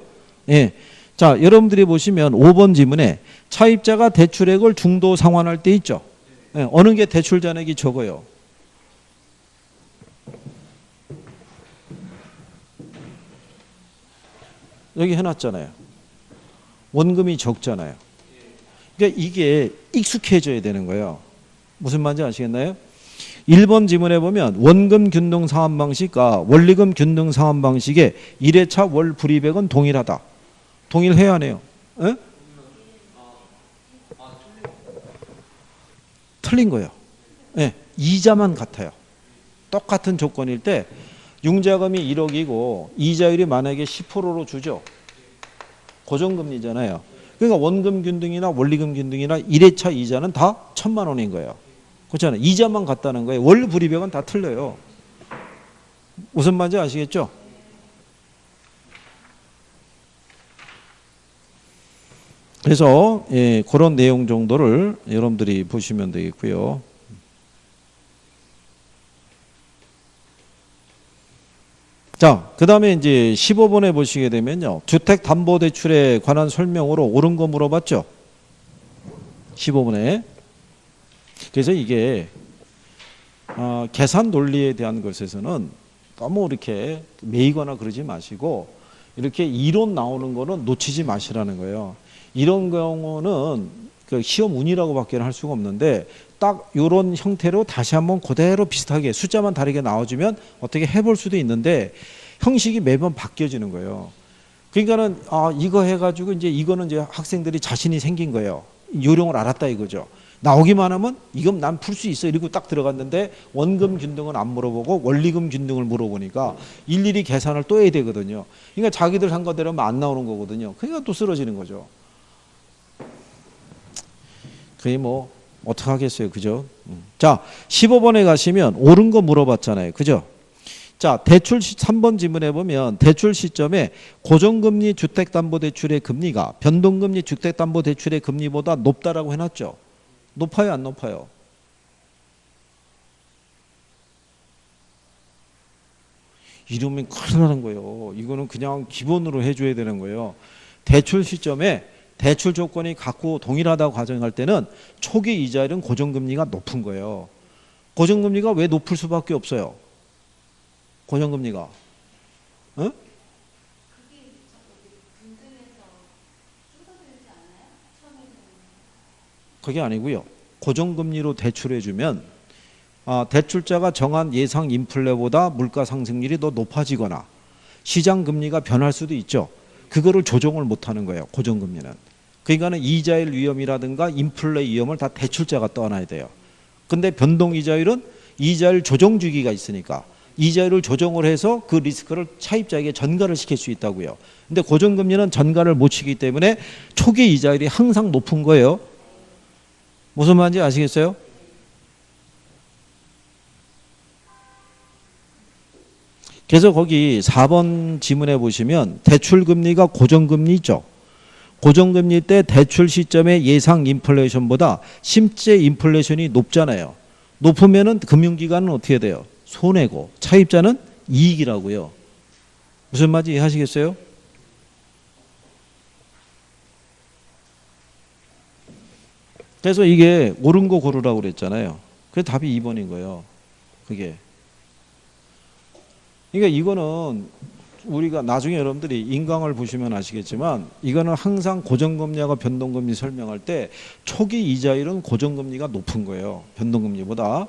S1: 예. 자, 여러분들이 보시면 5번 지문에 차입자가 대출액을 중도 상환할 때 있죠. 예. 어느 게 대출 잔액이 적어요? 여기 해놨잖아요. 원금이 적잖아요. 그러니까 이게 익숙해져야 되는 거예요. 무슨 말인지 아시겠나요? 1번 지문에 보면 원금 균등 상환 방식과 원리금 균등 상환 방식의 1회차 월 불이백은 동일하다. 동일해야 하네요. 에? 틀린 거예요. 네, 이자만 같아요. 똑같은 조건일 때 융자금이 1억이고 이자율이 만약에 10%로 주죠. 고정금리잖아요. 그러니까 원금 균등이나 원리금 균등이나 1회차 이자는 다 1,000만 원인 거예요. 그렇잖아요. 이자만 같다는 거예요. 월 불이백은 다 틀려요. 무슨 말인지 아시겠죠? 그래서 예, 그런 내용 정도를 여러분들이 보시면 되겠고요. 자, 그 다음에 이제 15번에 보시게 되면요. 주택담보대출에 관한 설명으로 옳은 거 물어봤죠? 15번에. 그래서 이게 계산 논리에 대한 것에서는 너무 이렇게 매이거나 그러지 마시고 이렇게 이론 나오는 거는 놓치지 마시라는 거예요. 이런 경우는 그 시험 운이라고 밖에 할 수가 없는데 딱 이런 형태로 다시 한번 그대로 비슷하게 숫자만 다르게 나와주면 어떻게 해볼 수도 있는데 형식이 매번 바뀌어지는 거예요. 그러니까는 이거 해가지고 이거는 이제 학생들이 자신이 생긴 거예요. 요령을 알았다 이거죠. 나오기만 하면 이건 난 풀 수 있어 이러고 딱 들어갔는데 원금 균등은 안 물어보고 원리금 균등을 물어보니까 일일이 계산을 또 해야 되거든요. 그러니까 자기들 한 거대로면 안 나오는 거거든요. 그러니까 또 쓰러지는 거죠. 그게 뭐 어떡하겠어요. 그죠? 자, 15번에 가시면 옳은 거 물어봤잖아요. 그죠? 자, 대출 3번 지문에 보면 대출 시점에 고정금리 주택담보대출의 금리가 변동금리 주택담보대출의 금리보다 높다라고 해놨죠. 높아요, 안 높아요? 이러면 큰일 나는 거예요. 이거는 그냥 기본으로 해줘야 되는 거예요. 대출 시점에 대출 조건이 같고 동일하다고 가정할 때는 초기 이자율은 고정금리가 높은 거예요. 고정금리가 왜 높을 수밖에 없어요? 고정금리가. 어? 그게 아니고요. 고정금리로 대출해주면 대출자가 정한 예상 인플레보다 물가 상승률이 더 높아지거나 시장 금리가 변할 수도 있죠. 그거를 조정을 못하는 거예요. 고정금리는. 그러니까는 이자율 위험이라든가 인플레 위험을 다 대출자가 떠안아야 돼요. 근데 변동이자율은 이자율 조정 주기가 있으니까 이자율을 조정을 해서 그 리스크를 차입자에게 전가를 시킬 수 있다고요. 근데 고정금리는 전가를 못 치기 때문에 초기 이자율이 항상 높은 거예요. 무슨 말인지 아시겠어요? 그래서 거기 4번 지문에 보시면 대출금리가 고정금리 있죠. 고정금리 때 대출 시점의 예상 인플레이션보다 실제 인플레이션이 높잖아요. 높으면은 금융기관은 어떻게 돼요? 손해고 차입자는 이익이라고요. 무슨 말인지 이해하시겠어요? 그래서 이게 옳은 거 고르라고 그랬잖아요. 그래서 답이 2번인 거예요. 그게. 그러니까 이거는 우리가 나중에 여러분들이 인강을 보시면 아시겠지만 이거는 항상 고정금리하고 변동금리 설명할 때 초기 이자율은 고정금리가 높은 거예요. 변동금리보다.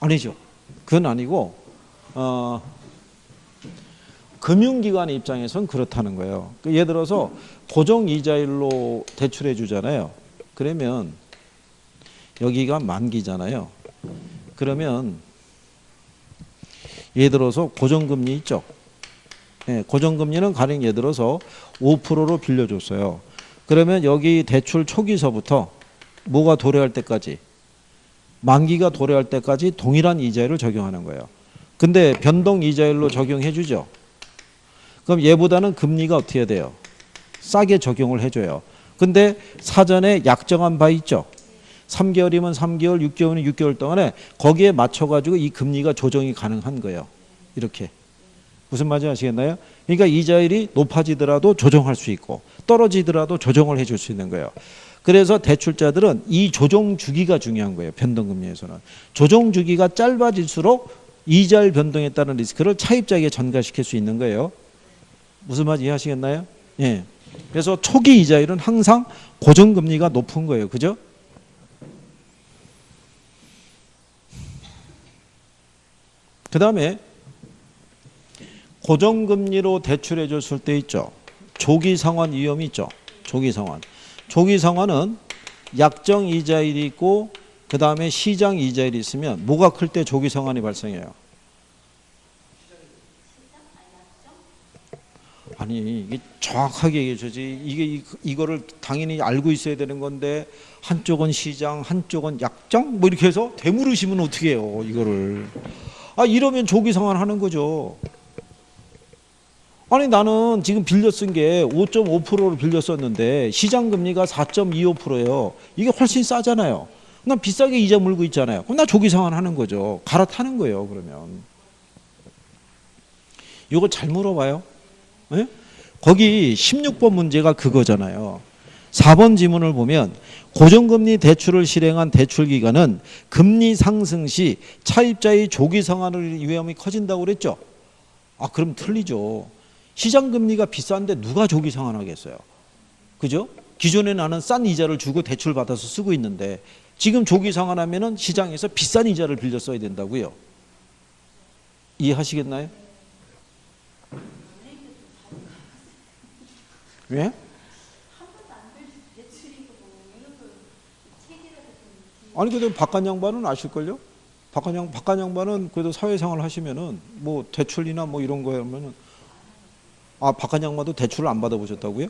S1: 아니죠. 그건 아니고 금융기관 입장에선 그렇다는 거예요. 예를 들어서 고정이자율로 대출해 주잖아요. 그러면 여기가 만기잖아요. 그러면 예를 들어서 고정금리 있죠. 네, 고정금리는 가령 예를 들어서 5%로 빌려줬어요. 그러면 여기 대출 초기서부터 뭐가 도래할 때까지 만기가 도래할 때까지 동일한 이자율을 적용하는 거예요. 근데 변동 이자율로 적용해 주죠. 그럼 얘보다는 금리가 어떻게 돼요? 싸게 적용을 해줘요. 근데 사전에 약정한 바 있죠. 3개월이면 3개월, 6개월이면 6개월 동안에 거기에 맞춰가지고 이 금리가 조정이 가능한 거예요. 이렇게. 무슨 말인지 아시겠나요? 그러니까 이자율이 높아지더라도 조정할 수 있고 떨어지더라도 조정을 해줄 수 있는 거예요. 그래서 대출자들은 이 조정 주기가 중요한 거예요. 변동금리에서는. 조정 주기가 짧아질수록 이자율 변동에 따른 리스크를 차입자에게 전가시킬 수 있는 거예요. 무슨 말인지 이해하시겠나요? 예. 그래서 초기 이자율은 항상 고정금리가 높은 거예요. 그죠? 그 다음에 고정금리로 대출해 줬을 때 있죠. 조기상환 위험이 있죠. 조기상환. 조기상환은 약정 이자율이 있고 그 다음에 시장 이자율이 있으면 뭐가 클 때 조기상환이 발생해요? 아니 이게 정확하게 얘기해 주지. 이거를 당연히 알고 있어야 되는 건데 한쪽은 시장 한쪽은 약정 뭐 이렇게 해서 되물으시면 어떻게 해요 이거를. 이러면 조기상환 하는 거죠. 아니 나는 지금 빌려 쓴 게 5.5%로 빌려 썼는데 시장 금리가 4.25%예요. 이게 훨씬 싸잖아요. 난 비싸게 이자 물고 있잖아요. 그럼 나 조기상환 하는 거죠. 갈아타는 거예요. 그러면. 이거 잘 물어봐요. 네? 거기 16번 문제가 그거잖아요. 4번 지문을 보면 고정금리 대출을 실행한 대출기관은 금리 상승 시 차입자의 조기상환의 위험이 커진다고 그랬죠. 그럼 틀리죠. 시장금리가 비싼데 누가 조기상환하겠어요. 그죠? 기존에 나는 싼 이자를 주고 대출 받아서 쓰고 있는데 지금 조기상환하면은 시장에서 비싼 이자를 빌려 써야 된다고요. 이해하시겠나요? 왜? 아니 그래도 박관 양반은 아실걸요? 박관 양반은 그래도 사회생활 하시면은 뭐 대출이나 뭐 이런 거 하면은 박관 양반도 대출을 안 받아보셨다고요?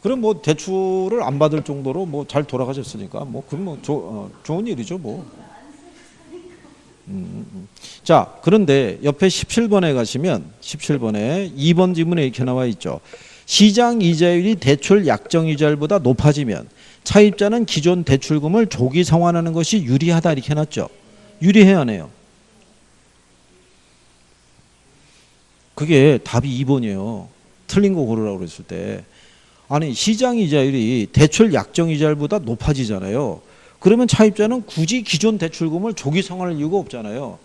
S1: 그럼 뭐 대출을 안 받을 정도로 뭐 잘 돌아가셨으니까 뭐 그럼 뭐 좋은 일이죠 뭐. 자, 그런데 옆에 17번에 가시면 17번에 2번 지문에 이렇게 나와 있죠. 시장 이자율이 대출 약정 이자율보다 높아지면 차입자는 기존 대출금을 조기 상환하는 것이 유리하다 이렇게 해놨죠. 유리해야 하네요. 그게 답이 2번이에요. 틀린 거 고르라고 그랬을 때. 아니 시장 이자율이 대출 약정 이자율보다 높아지잖아요. 그러면 차입자는 굳이 기존 대출금을 조기 상환할 이유가 없잖아요.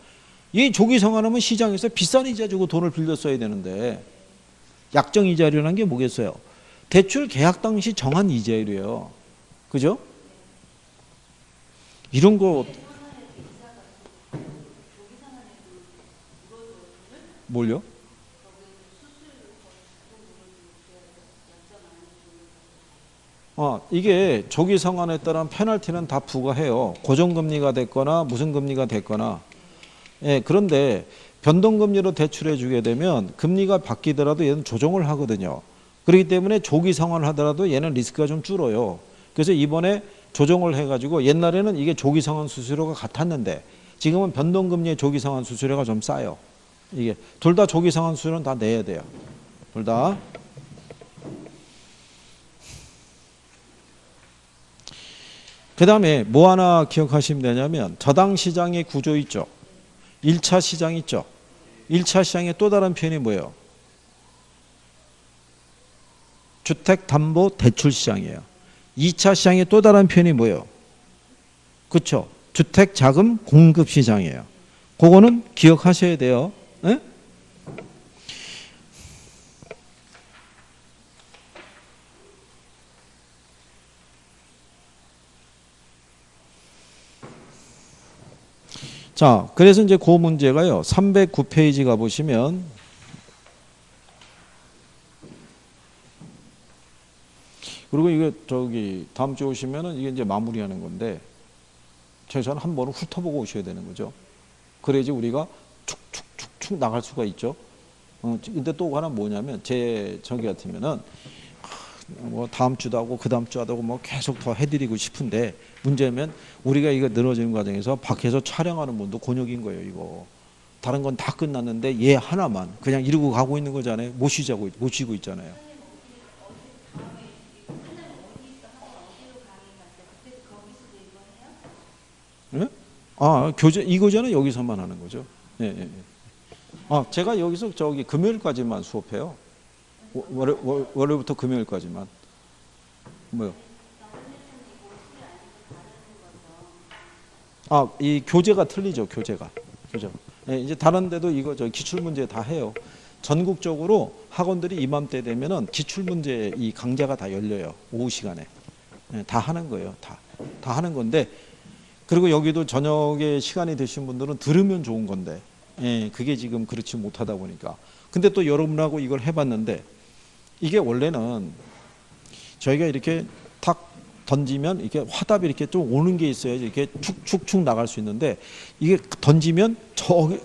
S1: 이 조기 상환하면 시장에서 비싼 이자 주고 돈을 빌려 써야 되는데 약정 이자율이라는 게 뭐겠어요? 대출 계약 당시 정한 이자율이에요. 그죠? 이런 거 뭘요? 이게 조기 상환에 따른 페널티는 다 부과해요. 고정금리가 됐거나 무슨 금리가 됐거나. 예, 그런데 변동금리로 대출해 주게 되면 금리가 바뀌더라도 얘는 조정을 하거든요. 그렇기 때문에 조기 상환을 하더라도 얘는 리스크가 좀 줄어요. 그래서 이번에 조정을 해가지고 옛날에는 이게 조기 상환 수수료가 같았는데 지금은 변동금리의 조기상환 수수료가 좀 싸요. 이게 둘 다 조기상환 수수료는 다 내야 돼요. 둘 다. 그 다음에 뭐 하나 기억하시면 되냐면 저당 시장의 구조 있죠. 1차 시장 있죠. 1차 시장의 또 다른 표현이 뭐예요? 주택담보대출시장이에요. 2차 시장의 또 다른 표현이 뭐예요? 그렇죠. 주택자금 공급시장이에요. 그거는 기억하셔야 돼요. 네? 자, 그래서 이제 그 문제가요. 309페이지 가보시면 그리고 이거 저기 다음 주에 오시면은 이게 이제 마무리하는 건데 최소한 한 번은 훑어보고 오셔야 되는 거죠. 그래야지 우리가 축축축축 나갈 수가 있죠. 근데 또 하나 뭐냐면 제 저기 같으면은 뭐 다음 주도 하고 그 다음 주 하고 뭐 계속 더 해드리고 싶은데 문제면 우리가 이거 늘어지는 과정에서 밖에서 촬영하는 분도 곤욕인 거예요. 이거 다른 건 다 끝났는데 얘 하나만 그냥 이러고 가고 있는 거잖아요. 못 쉬고 있잖아요. 네? 아, 교재 이거잖아요. 여기서만 하는 거죠. 예, 예. 아, 제가 여기서 저기 금요일까지만 수업해요. 월요일부터 금요일까지만. 뭐요? 아, 이 교재가 틀리죠. 교재가. 예, 이제 다른 데도 이거 저 기출 문제 다 해요. 전국적으로 학원들이 이맘때 되면은 기출 문제 이 강좌가 다 열려요. 오후 시간에. 예, 다 하는 거예요. 다 하는 건데 그리고 여기도 저녁에 시간이 되신 분들은 들으면 좋은 건데 예, 그게 지금 그렇지 못하다 보니까 근데 또 여러분하고 이걸 해봤는데 이게 원래는 저희가 이렇게 탁 던지면 이렇게 화답이 이렇게 좀 오는 게 있어야지 이렇게 축축축 나갈 수 있는데 이게 던지면 저기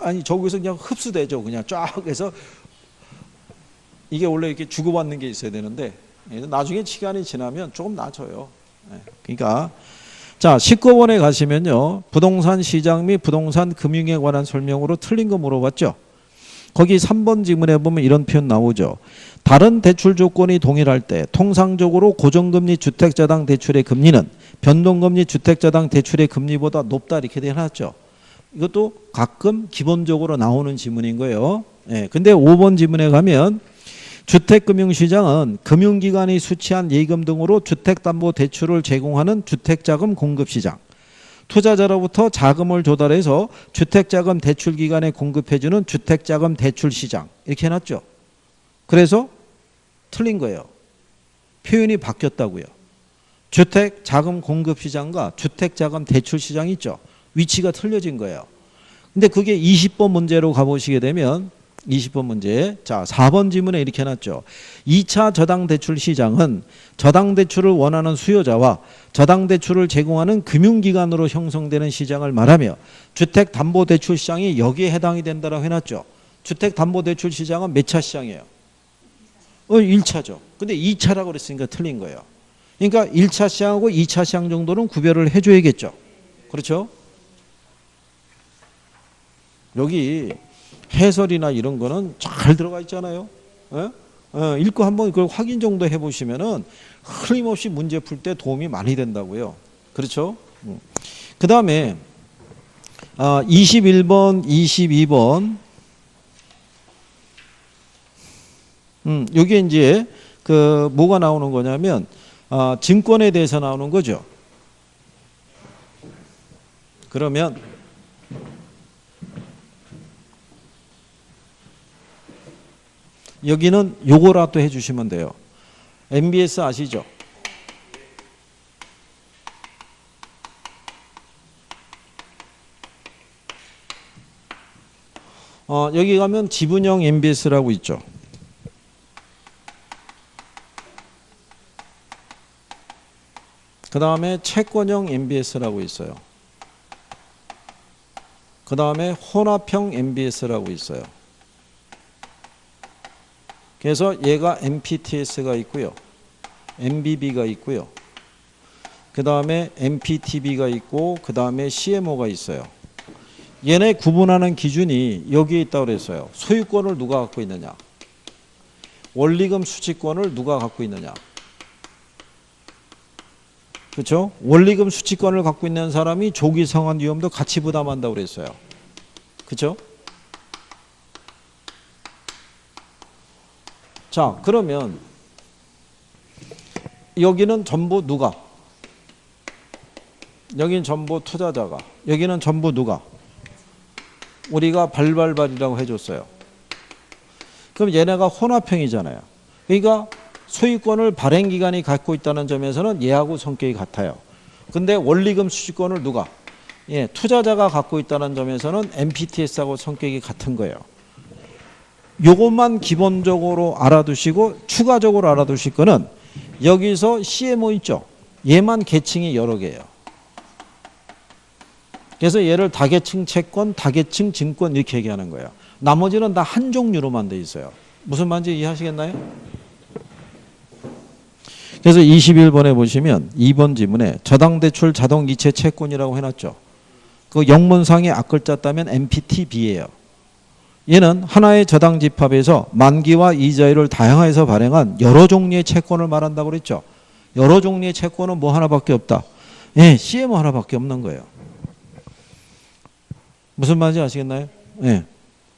S1: 아니 저기서 그냥 흡수되죠. 그냥 쫙 해서 이게 원래 이렇게 주고받는 게 있어야 되는데 나중에 시간이 지나면 조금 낮아져요. 그러니까 자 19번에 가시면요. 부동산 시장 및 부동산 금융에 관한 설명으로 틀린 거 물어봤죠. 거기 3번 지문에 보면 이런 표현 나오죠. 다른 대출 조건이 동일할 때 통상적으로 고정금리 주택자당 대출의 금리는 변동금리 주택자당 대출의 금리보다 높다 이렇게 되어놨죠. 이것도 가끔 기본적으로 나오는 지문인 거예요. 예, 근데 5번 지문에 가면 주택금융시장은 금융기관이 수취한 예금 등으로 주택담보대출을 제공하는 주택자금 공급시장. 투자자로부터 자금을 조달해서 주택자금 대출기관에 공급해주는 주택자금 대출시장. 이렇게 해놨죠. 그래서 틀린 거예요. 표현이 바뀌었다고요. 주택자금 공급시장과 주택자금 대출시장 있죠. 위치가 틀려진 거예요. 근데 그게 20번 문제로 가보시게 되면 20번 문제. 자, 4번 지문에 이렇게 해놨죠. 2차 저당대출 시장은 저당대출을 원하는 수요자와 저당대출을 제공하는 금융기관으로 형성되는 시장을 말하며 주택담보대출 시장이 여기에 해당이 된다고 해놨죠. 주택담보대출 시장은 몇 차 시장이에요? 1차죠. 근데 2차라고 그랬으니까 틀린 거예요. 그러니까 1차 시장하고 2차 시장 정도는 구별을 해줘야겠죠. 그렇죠? 여기 해설이나 이런 거는 잘 들어가 있잖아요. 읽고 한번 그걸 확인 정도 해보시면은 틀림없이 문제 풀 때 도움이 많이 된다고요. 그렇죠? 그 다음에 21번, 22번. 여기에 이제 그 뭐가 나오는 거냐면 증권에 대해서 나오는 거죠. 그러면 여기는 요거라도 해주시면 돼요. MBS 아시죠? 여기 가면 지분형 MBS라고 있죠. 그 다음에 채권형 MBS라고 있어요. 그 다음에 혼합형 MBS라고 있어요. 그래서 얘가 MPTS가 있고요. MBB가 있고요. 그 다음에 MPTB가 있고 그 다음에 CMO가 있어요. 얘네 구분하는 기준이 여기에 있다고 그랬어요. 소유권을 누가 갖고 있느냐, 원리금 수취권을 누가 갖고 있느냐. 그렇죠? 원리금 수취권을 갖고 있는 사람이 조기 상환 위험도 같이 부담한다고 그랬어요. 그렇죠? 자, 그러면 여기는 전부 누가? 여기는 전부 투자자가, 여기는 전부 누가? 우리가 발발발이라고 해줬어요. 그럼 얘네가 혼합형이잖아요. 그러니까 소유권을 발행기관이 갖고 있다는 점에서는 얘하고 성격이 같아요. 근데 원리금 수취권을 누가? 예, 투자자가 갖고 있다는 점에서는 MPTS하고 성격이 같은 거예요. 요것만 기본적으로 알아두시고 추가적으로 알아두실 거는 여기서 CMO 있죠. 얘만 계층이 여러 개예요. 그래서 얘를 다계층 채권, 다계층 증권 이렇게 얘기하는 거예요. 나머지는 다 한 종류로만 돼 있어요. 무슨 말인지 이해하시겠나요? 그래서 21번에 보시면 2번 지문에 저당대출 자동이체 채권이라고 해놨죠. 그 영문상의 앞글자 따면 MPTB예요. 얘는 하나의 저당집합에서 만기와 이자율을 다양화해서 발행한 여러 종류의 채권을 말한다고 그랬죠. 여러 종류의 채권은 뭐 하나밖에 없다. 예, CMO 하나밖에 없는 거예요. 무슨 말인지 아시겠나요? 예.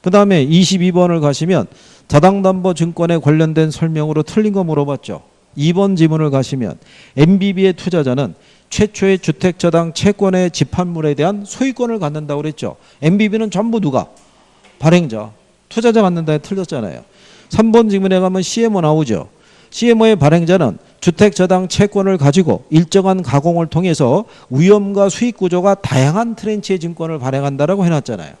S1: 그 다음에 22번을 가시면 자당담보증권에 관련된 설명으로 틀린 거 물어봤죠. 2번 지문을 가시면 MBB의 투자자는 최초의 주택저당 채권의 집합물에 대한 소유권을 갖는다고 그랬죠. MBB는 전부 누가? 발행자. 투자자 갖는다에 틀렸잖아요. 3번 지문에 가면 CMO 나오죠. CMO의 발행자는 주택저당 채권을 가지고 일정한 가공을 통해서 위험과 수익 구조가 다양한 트렌치의 증권을 발행한다라고 해놨잖아요.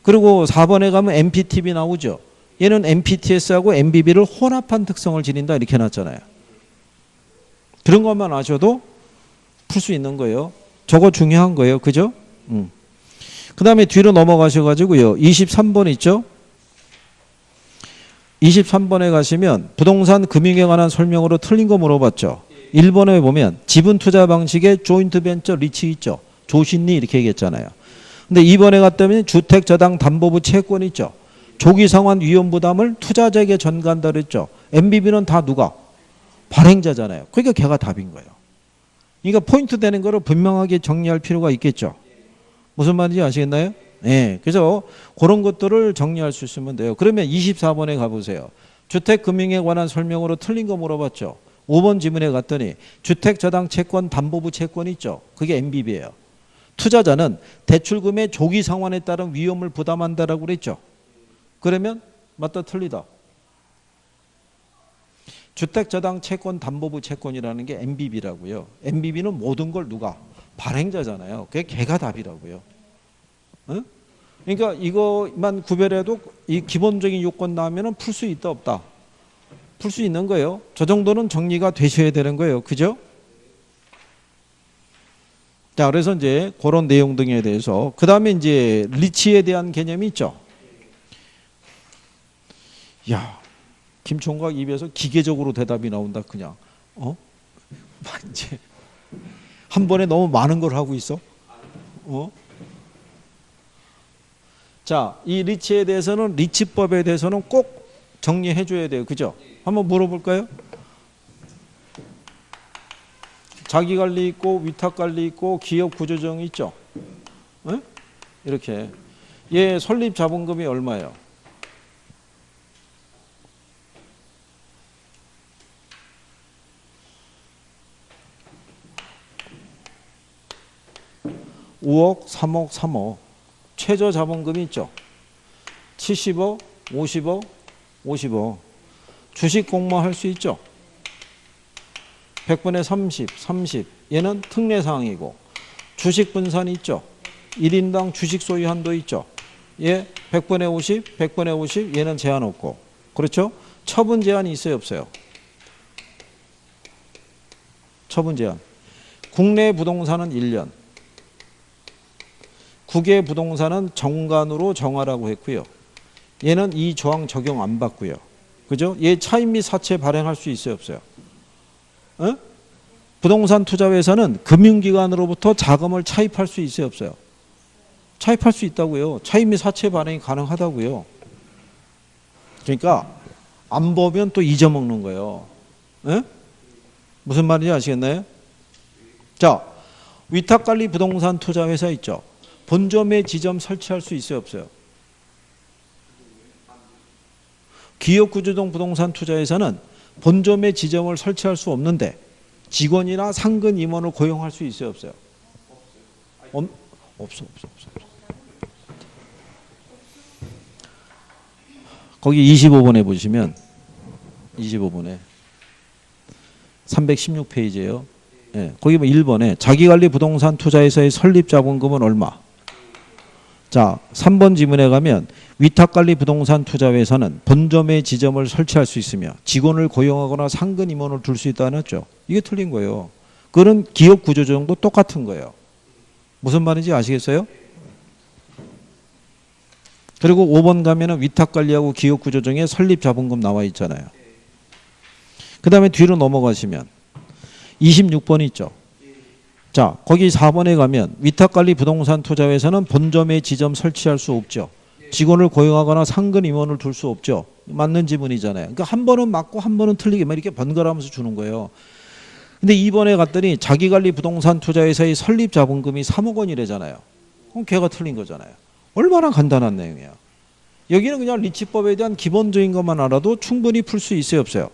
S1: 그리고 4번에 가면 MPTB 나오죠. 얘는 MPTS하고 MBB를 혼합한 특성을 지닌다 이렇게 해놨잖아요. 그런 것만 아셔도 풀 수 있는 거예요. 저거 중요한 거예요. 그죠? 그 다음에 뒤로 넘어가셔가지고요. 23번 있죠? 23번에 가시면 부동산 금융에 관한 설명으로 틀린 거 물어봤죠. 1번에 보면 지분 투자 방식의 조인트 벤처 리치 있죠. 조신리 이렇게 얘기했잖아요. 근데 2번에 갔다면 주택저당 담보부 채권 있죠. 조기 상환 위험 부담을 투자자에게 전가한다 그랬죠. MBB는 다 누가? 발행자잖아요. 그러니까 걔가 답인 거예요. 그러니까 포인트 되는 거를 분명하게 정리할 필요가 있겠죠. 무슨 말인지 아시겠나요? 네, 그래서 그런 것들을 정리할 수 있으면 돼요. 그러면 24번에 가보세요. 주택금융에 관한 설명으로 틀린 거 물어봤죠. 5번 지문에 갔더니 주택저당 채권 담보부 채권 있죠. 그게 MBB예요. 투자자는 대출금의 조기 상환에 따른 위험을 부담한다라고 그랬죠. 그러면 맞다 틀리다. 주택저당 채권 담보부 채권이라는 게 MBB라고요. MBB는 모든 걸 누가? 발행자잖아요. 그게 걔가 답이라고요. 어? 그러니까 이것만 구별해도 이 기본적인 요건 나오면 풀 수 있다 없다? 풀 수 있는 거예요. 저 정도는 정리가 되셔야 되는 거예요. 그죠? 자, 그래서 이제 그런 내용 등에 대해서 그 다음에 이제 리치에 대한 개념이 있죠. 야, 김총각 입에서 기계적으로 대답이 나온다 그냥. 이제 한 번에 너무 많은 걸 하고 있어. 자, 이 리치에 대해서는 리치법에 대해서는 꼭 정리해 줘야 돼요. 그죠? 한번 물어볼까요? 자기관리 있고 위탁관리 있고 기업 구조정 있죠. 네? 이렇게. 얘 설립 자본금이 얼마예요? (5억) (3억) (3억) 최저 자본금이 있죠. 70억 50억 50억 주식 공모할 수 있죠. 100분의 30 얘는 특례사항이고 주식 분산이 있죠. 1인당 주식 소유 한도 있죠. 얘 100분의 50 100분의 50 얘는 제한 없고 그렇죠. 처분 제한이 있어요 없어요? 처분 제한. 국내 부동산은 1년 국외 부동산은 정관으로 정하라고 했고요. 얘는 이 조항 적용 안 받고요. 그죠? 얘 차임 및 사채 발행할 수 있어요 없어요? 부동산 투자회사는 금융기관으로부터 자금을 차입할 수 있어요, 없어요? 차입할 수 있다고요. 차입 및 사채 발행이 가능하다고요. 그러니까 안 보면 또 잊어먹는 거예요. 에? 무슨 말인지 아시겠나요? 자, 위탁관리 부동산 투자회사 있죠. 본점에 지점 설치할 수 있어요, 없어요? 기업구조종 부동산 투자회사는 본점에 지점을 설치할 수 없는데 직원이나 상근 임원을 고용할 수 있어요, 없어요? 없어. 거기 25번에 보시면 25번에 316페이지예요. 예, 거기 뭐 1번에 자기관리 부동산 투자회사의 설립 자본금은 얼마? 자, 3번 지문에 가면 위탁관리 부동산 투자회사는 본점에 지점을 설치할 수 있으며 직원을 고용하거나 상근 임원을 둘 수 있다는 했죠. 이게 틀린 거예요. 그거는 기업 구조조정도 똑같은 거예요. 무슨 말인지 아시겠어요? 그리고 5번 가면은 위탁관리하고 기업구조정의 설립 자본금 나와 있잖아요. 그 다음에 뒤로 넘어가시면 26번 있죠. 자, 거기 4번에 가면 위탁관리 부동산 투자회사는 본점에 지점 설치할 수 없죠. 직원을 고용하거나 상근 임원을 둘 수 없죠. 맞는 지문이잖아요. 그러니까 한 번은 맞고 한 번은 틀리게 이렇게 번갈아가면서 주는 거예요. 근데 2번에 갔더니 자기관리 부동산 투자회사의 설립 자본금이 3억 원이래잖아요. 그럼 걔가 틀린 거잖아요. 얼마나 간단한 내용이에요. 여기는 그냥 리치법에 대한 기본적인 것만 알아도 충분히 풀 수 있어요, 없어요?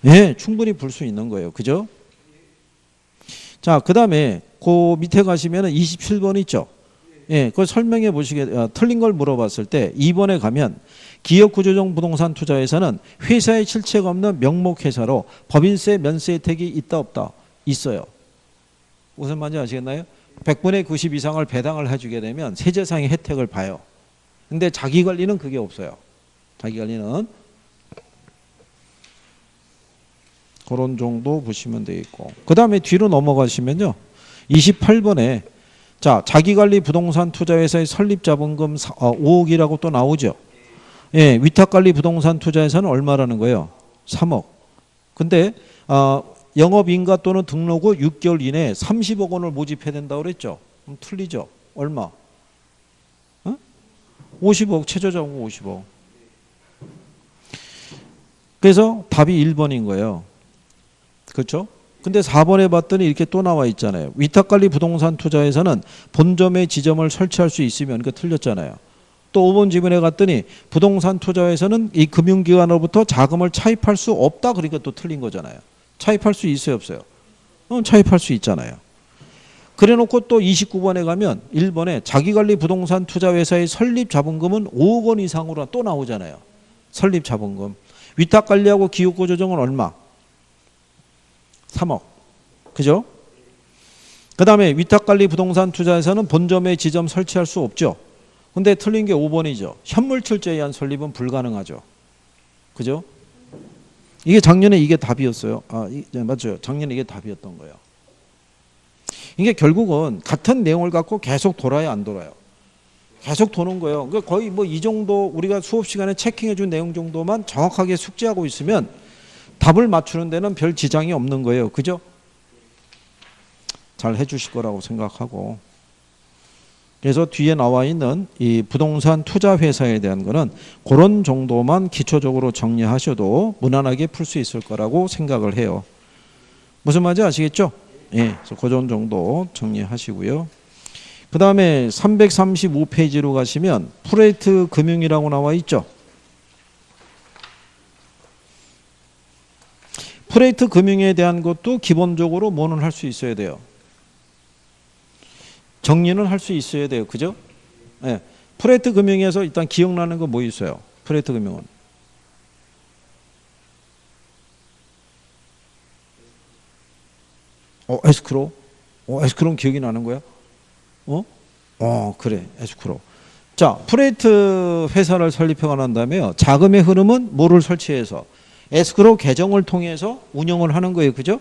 S1: 예, 충분히 풀 수 있는 거예요. 그죠? 자, 그 다음에 그 밑에 가시면 27번 있죠. 예, 그걸 설명해 보시게, 틀린 걸 물어봤을 때 2번에 가면 기업구조종 부동산 투자회사는 회사의 실체가 없는 명목회사로 법인세 면세 혜택이 있다 없다? 있어요. 무슨 말인지 아시겠나요? 100분의 90 이상을 배당을 해주게 되면 세제상의 혜택을 봐요. 근데 자기관리는 그게 없어요. 자기관리는 그런 정도 보시면 되겠고, 그 다음에 뒤로 넘어가시면요 28번에 자, 자기관리 부동산 투자회사의 설립 자본금 5억이라고 또 나오죠. 예, 위탁관리 부동산 투자회사는 얼마라는 거예요? 3억. 근데 영업인가 또는 등록 후 6개월 이내에 30억 원을 모집해야 된다고 그랬죠. 그럼 틀리죠. 얼마? 50억, 최저자본 50억. 그래서 답이 1번인 거예요. 그렇죠? 근데 4번에 봤더니 이렇게 또 나와 있잖아요. 위탁관리 부동산 투자에서는 본점에 지점을 설치할 수 있으면, 그러니까 틀렸잖아요. 또 5번 지문에 갔더니 부동산 투자에서는 이 금융기관으로부터 자금을 차입할 수 없다, 그러니까 또 틀린 거잖아요. 차입할 수 있어요, 없어요? 차입할 수 있잖아요. 그래 놓고 또 29번에 가면 1번에 자기관리 부동산 투자회사의 설립 자본금은 5억 원 이상으로 또 나오잖아요. 설립 자본금. 위탁관리하고 기업구조정은 얼마? 3억. 그죠? 그 다음에 위탁관리 부동산 투자에서는 본점에 지점 설치할 수 없죠. 근데 틀린 게 5번이죠. 현물출자에 의한 설립은 불가능하죠. 그죠? 이게 작년에 이게 답이었어요. 맞죠. 작년에 이게 답이었던 거예요. 이게 결국은 같은 내용을 갖고 계속 돌아야 안 돌아요. 계속 도는 거예요. 그러니까 거의 뭐 이 정도 우리가 수업 시간에 체킹해 준 내용 정도만 정확하게 숙지하고 있으면 답을 맞추는 데는 별 지장이 없는 거예요. 그죠? 잘 해주실 거라고 생각하고. 그래서 뒤에 나와 있는 이 부동산 투자 회사에 대한 거는 그런 정도만 기초적으로 정리하셔도 무난하게 풀 수 있을 거라고 생각을 해요. 무슨 말인지 아시겠죠? 예, 그래서 그런 정도 정리하시고요. 그 다음에 335페이지로 가시면 프레이트 금융이라고 나와 있죠. 프레이트 금융에 대한 것도 기본적으로 뭐는 할 수 있어야 돼요. 정리는 할 수 있어야 돼요. 그죠? 예. 프레이트 금융에서 일단 기억나는 거 뭐 있어요? 프레이트 금융은. 에스크로? 에스크로는 기억이 나는 거야? 그래. 에스크로. 자, 프레이트 회사를 설립해가 난 다음에요. 자금의 흐름은 뭐를 설치해서? 에스크로 계정을 통해서 운영을 하는 거예요. 그죠?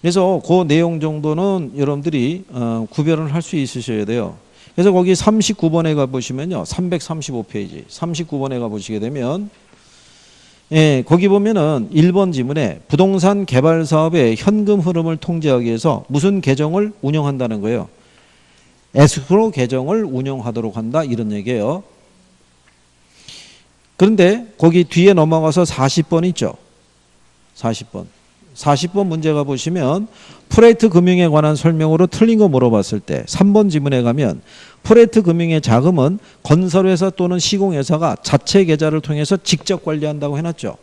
S1: 그래서 그 내용 정도는 여러분들이 구별을 할 수 있으셔야 돼요. 그래서 거기 39번에 가보시면요. 335페이지. 39번에 가보시게 되면 예, 거기 보면은 1번 지문에 부동산 개발 사업의 현금 흐름을 통제하기 위해서 무슨 계정을 운영한다는 거예요. 에스크로 계정을 운영하도록 한다 이런 얘기예요. 그런데 거기 뒤에 넘어가서 40번 있죠. 40번 문제가 보시면 프레이트 금융에 관한 설명으로 틀린 거 물어봤을 때 3번 지문에 가면 프레이트 금융의 자금은 건설회사 또는 시공회사가 자체 계좌를 통해서 직접 관리한다고 해놨죠.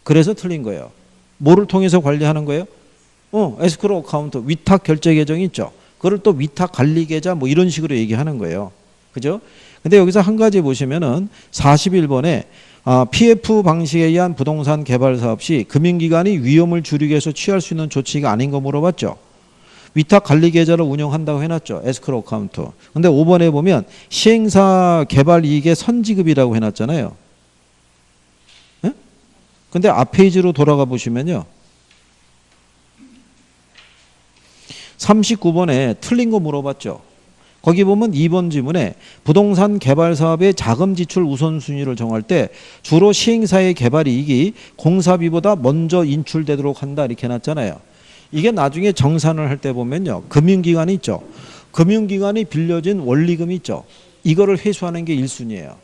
S1: 그래서 틀린 거예요. 뭐를 통해서 관리하는 거예요? 에스크로 어카운트, 위탁 결제 계정이 있죠. 그걸 또 위탁 관리 계좌 뭐 이런 식으로 얘기하는 거예요. 그죠? 근데 여기서 한 가지 보시면은 41번에 PF 방식에 의한 부동산 개발 사업 시 금융기관이 위험을 줄이기 위해서 취할 수 있는 조치가 아닌 거 물어봤죠. 위탁 관리 계좌를 운영한다고 해놨죠. 에스크로 어카운트. 근데 5번에 보면 시행사 개발 이익의 선지급이라고 해놨잖아요. 예? 근데 앞 페이지로 돌아가 보시면요. 39번에 틀린 거 물어봤죠. 거기 보면 2번 지문에 부동산 개발 사업의 자금 지출 우선순위를 정할 때 주로 시행사의 개발 이익이 공사비보다 먼저 인출되도록 한다 이렇게 해놨잖아요. 이게 나중에 정산을 할 때 보면요. 금융기관이 있죠. 금융기관이 빌려준 원리금이 있죠. 이거를 회수하는 게 1순위예요.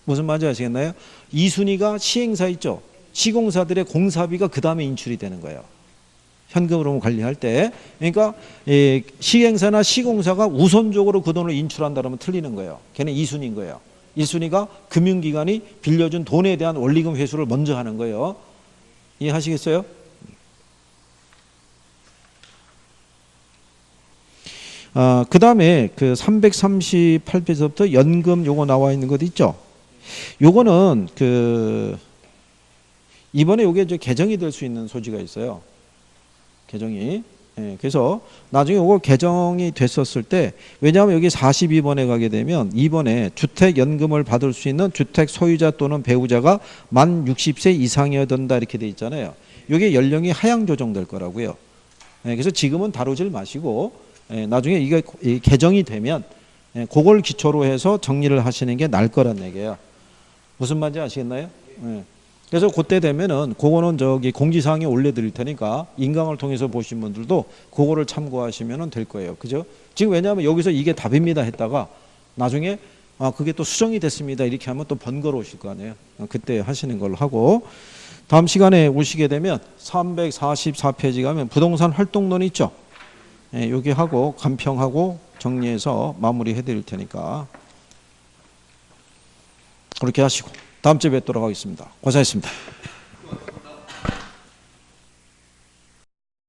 S1: 무슨 말인지 아시겠나요? 2순위가 시행사 있죠. 시공사들의 공사비가 그 다음에 인출이 되는 거예요. 현금으로 관리할 때. 그러니까 시행사나 시공사가 우선적으로 그 돈을 인출한다 그러면 틀리는 거예요. 걔는 2순위인 거예요. 1순위가 금융기관이 빌려준 돈에 대한 원리금 회수를 먼저 하는 거예요. 이해하시겠어요? 그 다음에 그 338페이지부터 연금 요거 나와 있는 것 있죠. 요거는 이번에 요게 이제 개정이 될 수 있는 소지가 있어요. 개정이. 예, 그래서 나중에 요거 개정이 됐었을 때, 왜냐하면 여기 42번에 가게 되면 2번에 주택연금을 받을 수 있는 주택 소유자 또는 배우자가 만 60세 이상이어야 된다 이렇게 돼 있잖아요. 요게 연령이 하향 조정될 거라고요. 예, 그래서 지금은 다루질 마시고 나중에 이게 개정이 되면 그걸 기초로 해서 정리를 하시는 게 나을 거란 얘기예요. 무슨 말인지 아시겠나요? 그래서 그때 되면은 그거는 저기 공지사항에 올려드릴 테니까 인강을 통해서 보신 분들도 그거를 참고하시면 될 거예요. 그죠? 지금 왜냐하면 여기서 이게 답입니다 했다가 나중에 그게 또 수정이 됐습니다 이렇게 하면 또 번거로우실 거 아니에요. 그때 하시는 걸로 하고, 다음 시간에 오시게 되면 344페이지 가면 부동산 활동론 있죠. 여기 하고 간평하고 정리해서 마무리 해드릴 테니까 그렇게 하시고 다음 주에 뵙도록 하겠습니다. 고생하셨습니다.